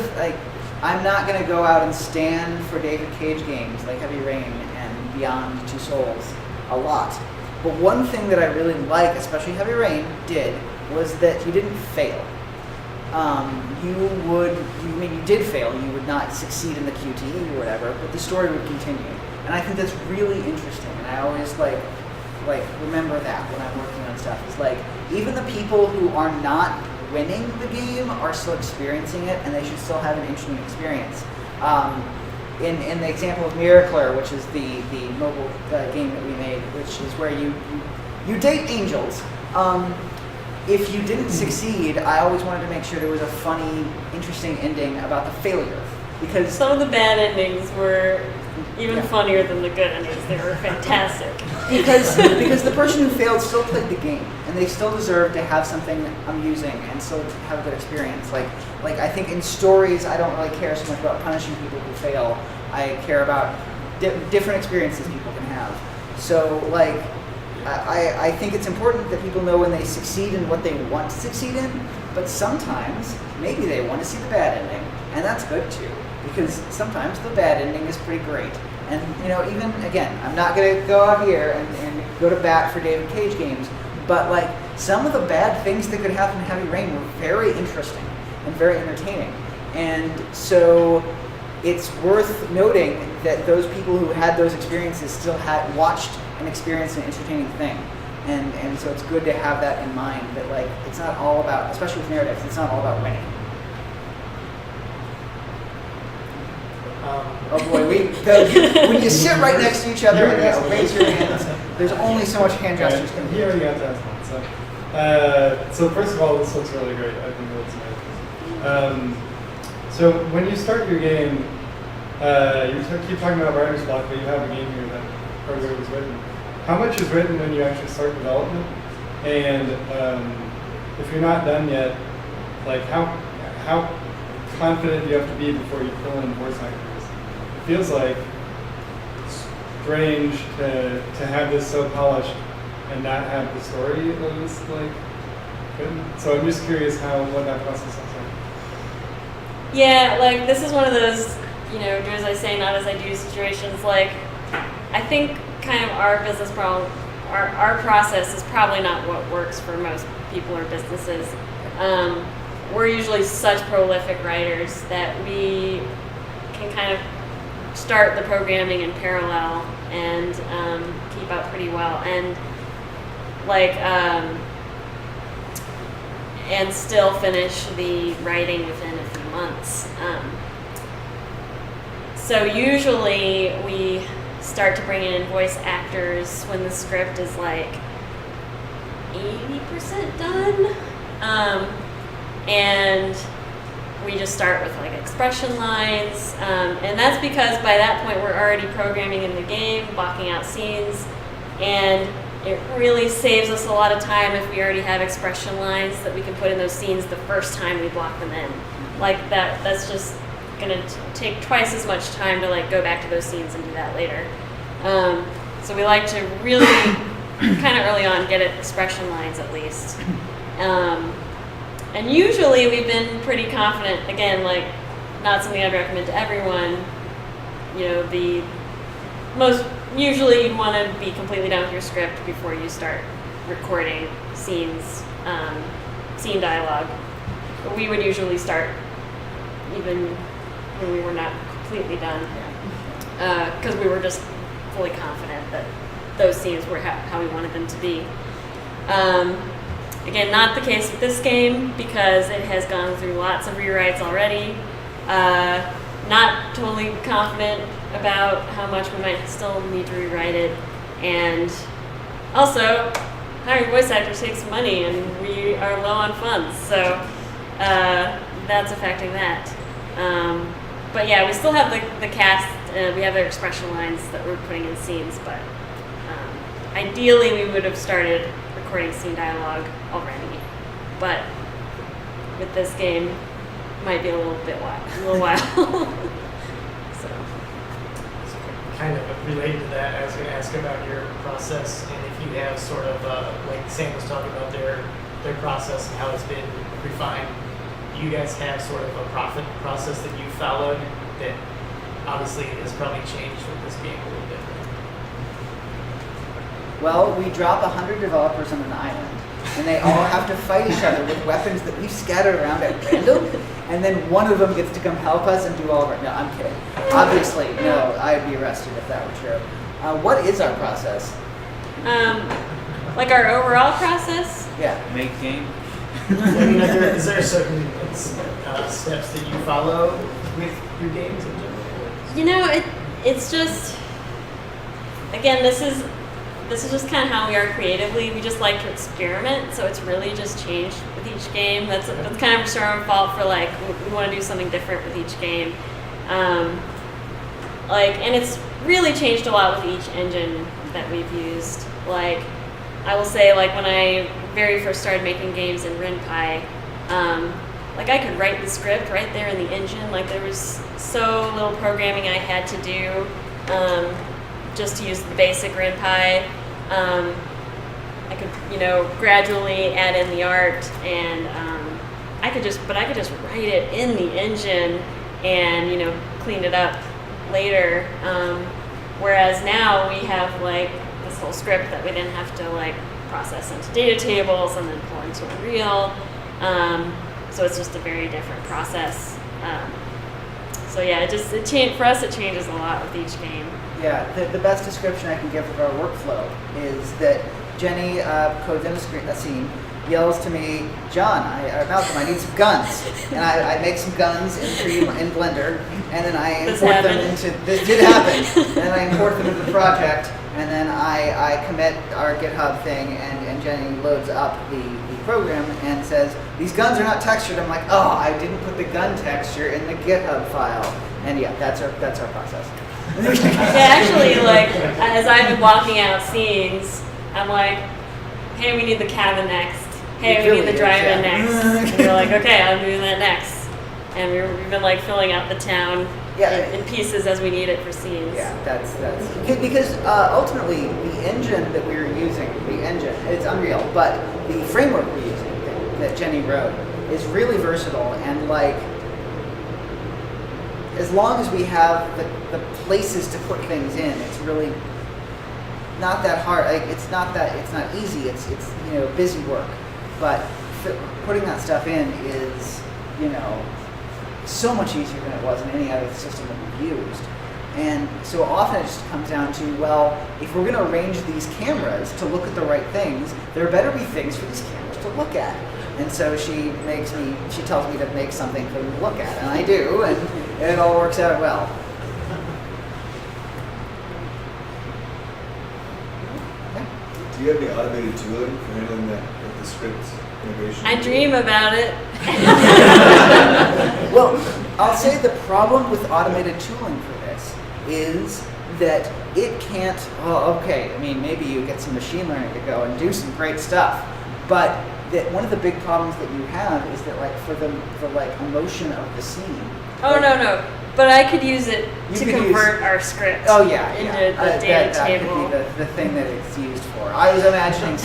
I'm not going to go out and stand for David Cage games like Heavy Rain and Beyond Two Souls a lot. But one thing that I really like, especially Heavy Rain, did was that you didn't fail. You did fail. You would not succeed in the QTE or whatever, but the story would continue. And I think that's really interesting. And I always like remember that when I'm working on stuff. It's like even the people who are not winning the game are still experiencing it, and they should still have an interesting experience. In the example of Miracler, which is the mobile game that we made, which is where you date angels. If you didn't succeed, I always wanted to make sure there was a funny, interesting ending about the failure, because some of the bad endings were even funnier than the good endings. They were fantastic. because the person who failed still played the game, and they still deserve to have something amusing and still have a good experience. Like I think in stories, I don't really care so much about punishing people who fail. I care about different experiences people can have. So like I think it's important that people know when they succeed in what they want to succeed in, but sometimes maybe they want to see the bad ending, and that's good too. Because sometimes the bad ending is pretty great. And, even, again, I'm not going to go out here and go to bat for David Cage games, but, like, some of the bad things that could happen in Heavy Rain were very interesting and very entertaining. And so it's worth noting that those people who had those experiences still had watched and experienced an entertaining thing. And so it's good to have that in mind, that, like, it's not all about, especially with narratives, it's not all about winning. Oh boy, when you sit right next to each other and raise your hands, there's only so much hand gestures. Here we got that one. So first of all, this looks really great. I think it looks amazing. So when you start your game, you keep talking about writer's block, but you have a game here that hardware was written. How much is written when you actually start development? And if you're not done yet, like how confident do you have to be before you pull in voice actors? It feels like strange to have this so polished and not have the story that was like good. So I'm just curious what that process looks like. Yeah, like this is one of those, do as I say, not as I do situations. Like, I think kind of our business problem, our process is probably not what works for most people or businesses. We're usually such prolific writers that we can kind of start the programming in parallel and keep up pretty well, and and still finish the writing within a few months. So usually we start to bring in voice actors when the script is like 80% done. And we just start with like expression lines. And that's because by that point we're already programming in the game, blocking out scenes. And it really saves us a lot of time if we already have expression lines that we can put in those scenes the first time we block them in. Like that's just gonna take twice as much time to like go back to those scenes and do that later. So we like to really kind of early on get expression lines at least. And usually we've been pretty confident, again, like not something I'd recommend to everyone. You know, usually you'd want to be completely done with your script before you start recording scenes, scene dialogue. But we would usually start even when we were not completely done, because we were just fully confident that those scenes were how we wanted them to be. Again, not the case with this game because it has gone through lots of rewrites already. Not totally confident about how much we might still need to rewrite it. And also, hiring voice actors takes money and we are low on funds, so that's affecting that. But yeah, we still have the cast, we have their expression lines that we're putting in scenes, but ideally we would have started recording scene dialogue already. But with this game, it might be a little while. So. Kind of related to that, I was going to ask about your process and if you have sort of, like Sam was talking about their process and how it's been refined. Do you guys have sort of a process that you followed that obviously has probably changed with this game a little bit? Well, we drop 100 developers on an island, and they all have to fight each other with weapons that we've scattered around at random, and then one of them gets to come help us and do all of our... No, I'm kidding. Obviously, no, I'd be arrested if that were true. What is our process? Like our overall process? Yeah. Make game. I mean, is there certain steps that you follow with your games in general? You know, it's just, again, this is just kind of how we are creatively. We just like to experiment, so it's really just changed with each game. That's kind of just our own fault for like we want to do something different with each game. And it's really changed a lot with each engine that we've used. Like, I will say, like when I very first started making games in RenPy, like I could write the script right there in the engine. Like there was so little programming I had to do. Just to use the basic RenPy. I could, gradually add in the art, and I could just write it in the engine and, clean it up later. Whereas now we have like this whole script that we then have to like process into data tables and then pull into Unreal. So it's just a very different process. So yeah, for us it changes a lot with each game. Yeah, the best description I can give of our workflow is that Jenny codes in a scene, yells to me, John, Malcolm, I need some guns. And I make some guns in Blender, and then I import them into, this did happen, and then I import them into the project, and then I commit our GitHub thing, and Jenny loads up the program and says, these guns are not textured. I'm like, oh, I didn't put the gun texture in the GitHub file. And yeah, that's our process. Yeah, actually, like, as I've been walking out scenes, I'm like, hey, we need the cabin next. Hey, we need the drive-in next. And we're like, okay, I'm doing that next. And we've been like filling out the town in pieces as we need it for scenes. Yeah, that's because ultimately the engine that we're using, it's Unreal, but the framework we're using that Jenny wrote is really versatile, and like, as long as we have the places to put things in, it's really not that hard. Like, it's not easy. It's busy work, but putting that stuff in is so much easier than it was in any other system that we've used. And so often it just comes down to, well, if we're going to arrange these cameras to look at the right things, there better be things for these cameras to look at. And so she tells me to make something for them to look at, and I do, and it all works out well. Do you have any automated tooling for handling that, like the script integration? I dream about it. Well, I'll say the problem with automated tooling for this is that it can't, I mean, maybe you get some machine learning to go and do some great stuff, but that one of the big problems that you have is that like for emotion of the scene. Oh, no. But I could use it You to could convert our script Oh yeah, into yeah. the data that table. could be the thing that it's used for. I was imagining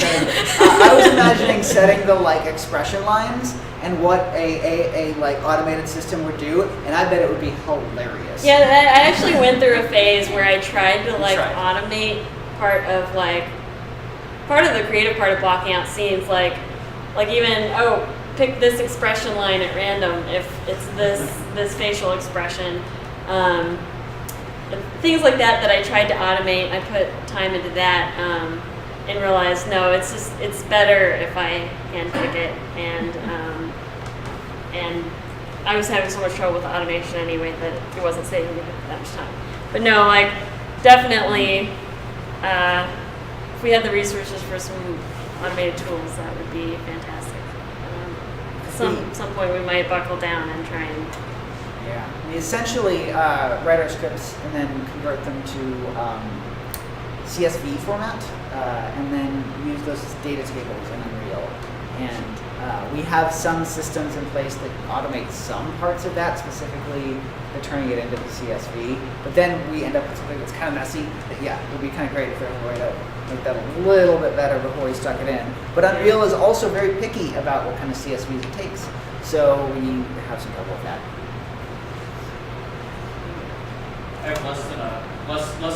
setting the like expression lines and what a like automated system would do, and I bet it would be hilarious. Yeah, I actually went through a phase where I tried to like automate part of the creative part of blocking out scenes, like even pick this expression line at random if it's this facial expression, and things like that I tried to automate. I put time into that and realized no, it's better if I hand pick it, and I was having so much trouble with automation anyway that it wasn't saving me that much time. But no, like definitely, if we had the resources for some automated tools, that would be fantastic. Some point we might buckle down and try and. Yeah, we essentially write our scripts and then convert them to CSV format, and then use those data tables in Unreal. And we have some systems in place that automate some parts of that, specifically the turning it into the CSV. But then we end up with something that's kind of messy. That, yeah, it would be kind of great if there was a way to make that a little bit better before we stuck it in. But Unreal is also very picky about what kind of CSVs it takes, so we have some trouble with that. I have less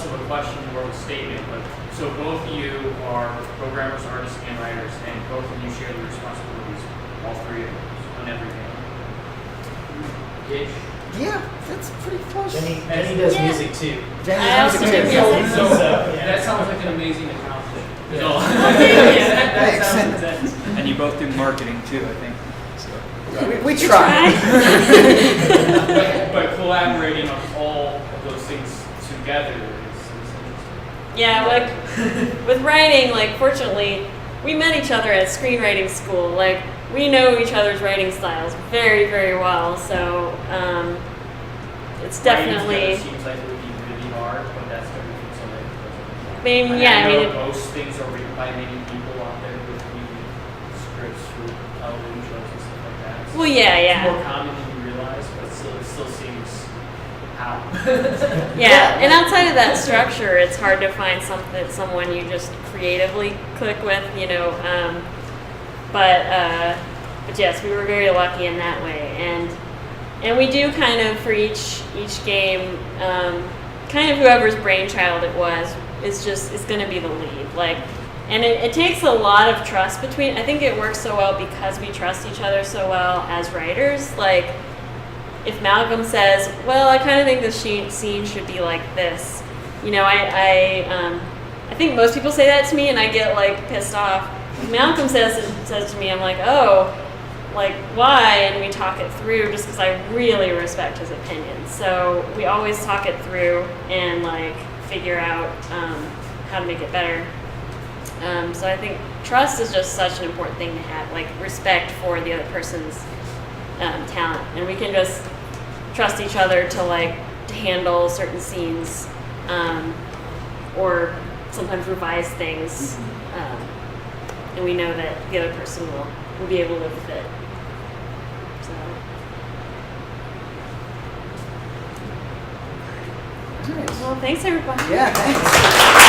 of a question, more of a statement, but so both of you are programmers, artists, and writers, and both of you share the responsibilities, all three of them, on everything. Ish. Yeah, that's pretty close. Jenny does music too. I also do music. So, yeah. that sounds like an amazing accomplishment. Yeah. So, Yeah. that sounds intense. And you both do marketing too, I think. So. We try. but collaborating on all of those things together is interesting. Yeah, like with writing, like fortunately, we met each other at screenwriting school. Like we know each other's writing styles very, very well. So it's definitely. Writing together seems like it would be really hard, but that's everything somebody does. I mean, I know it- most things are written by many people out there with reading scripts for television shows and stuff like that. So Well, yeah, It's yeah. more common than you realize, but it still seems how. Yeah, and outside of that structure, it's hard to find someone you just creatively click with, you know. But yes, we were very lucky in that way, and we do kind of for each game, kind of whoever's brainchild it was is going to be the lead, like. And it takes a lot of trust between. I think it works so well because we trust each other so well as writers. Like, if Malcolm says, "Well, I kind of think this scene should be like this," you know, I think most people say that to me, and I get like pissed off. If Malcolm says to me, I'm like, "Oh, like why?" And we talk it through, just because I really respect his opinion. So we always talk it through and like figure out how to make it better. So I think trust is just such an important thing to have, like respect for the other person's talent, and we can just trust each other to handle certain scenes, or sometimes revise things, and we know that the other person will be able to live with it. So, well, thanks everybody. Yeah, thanks.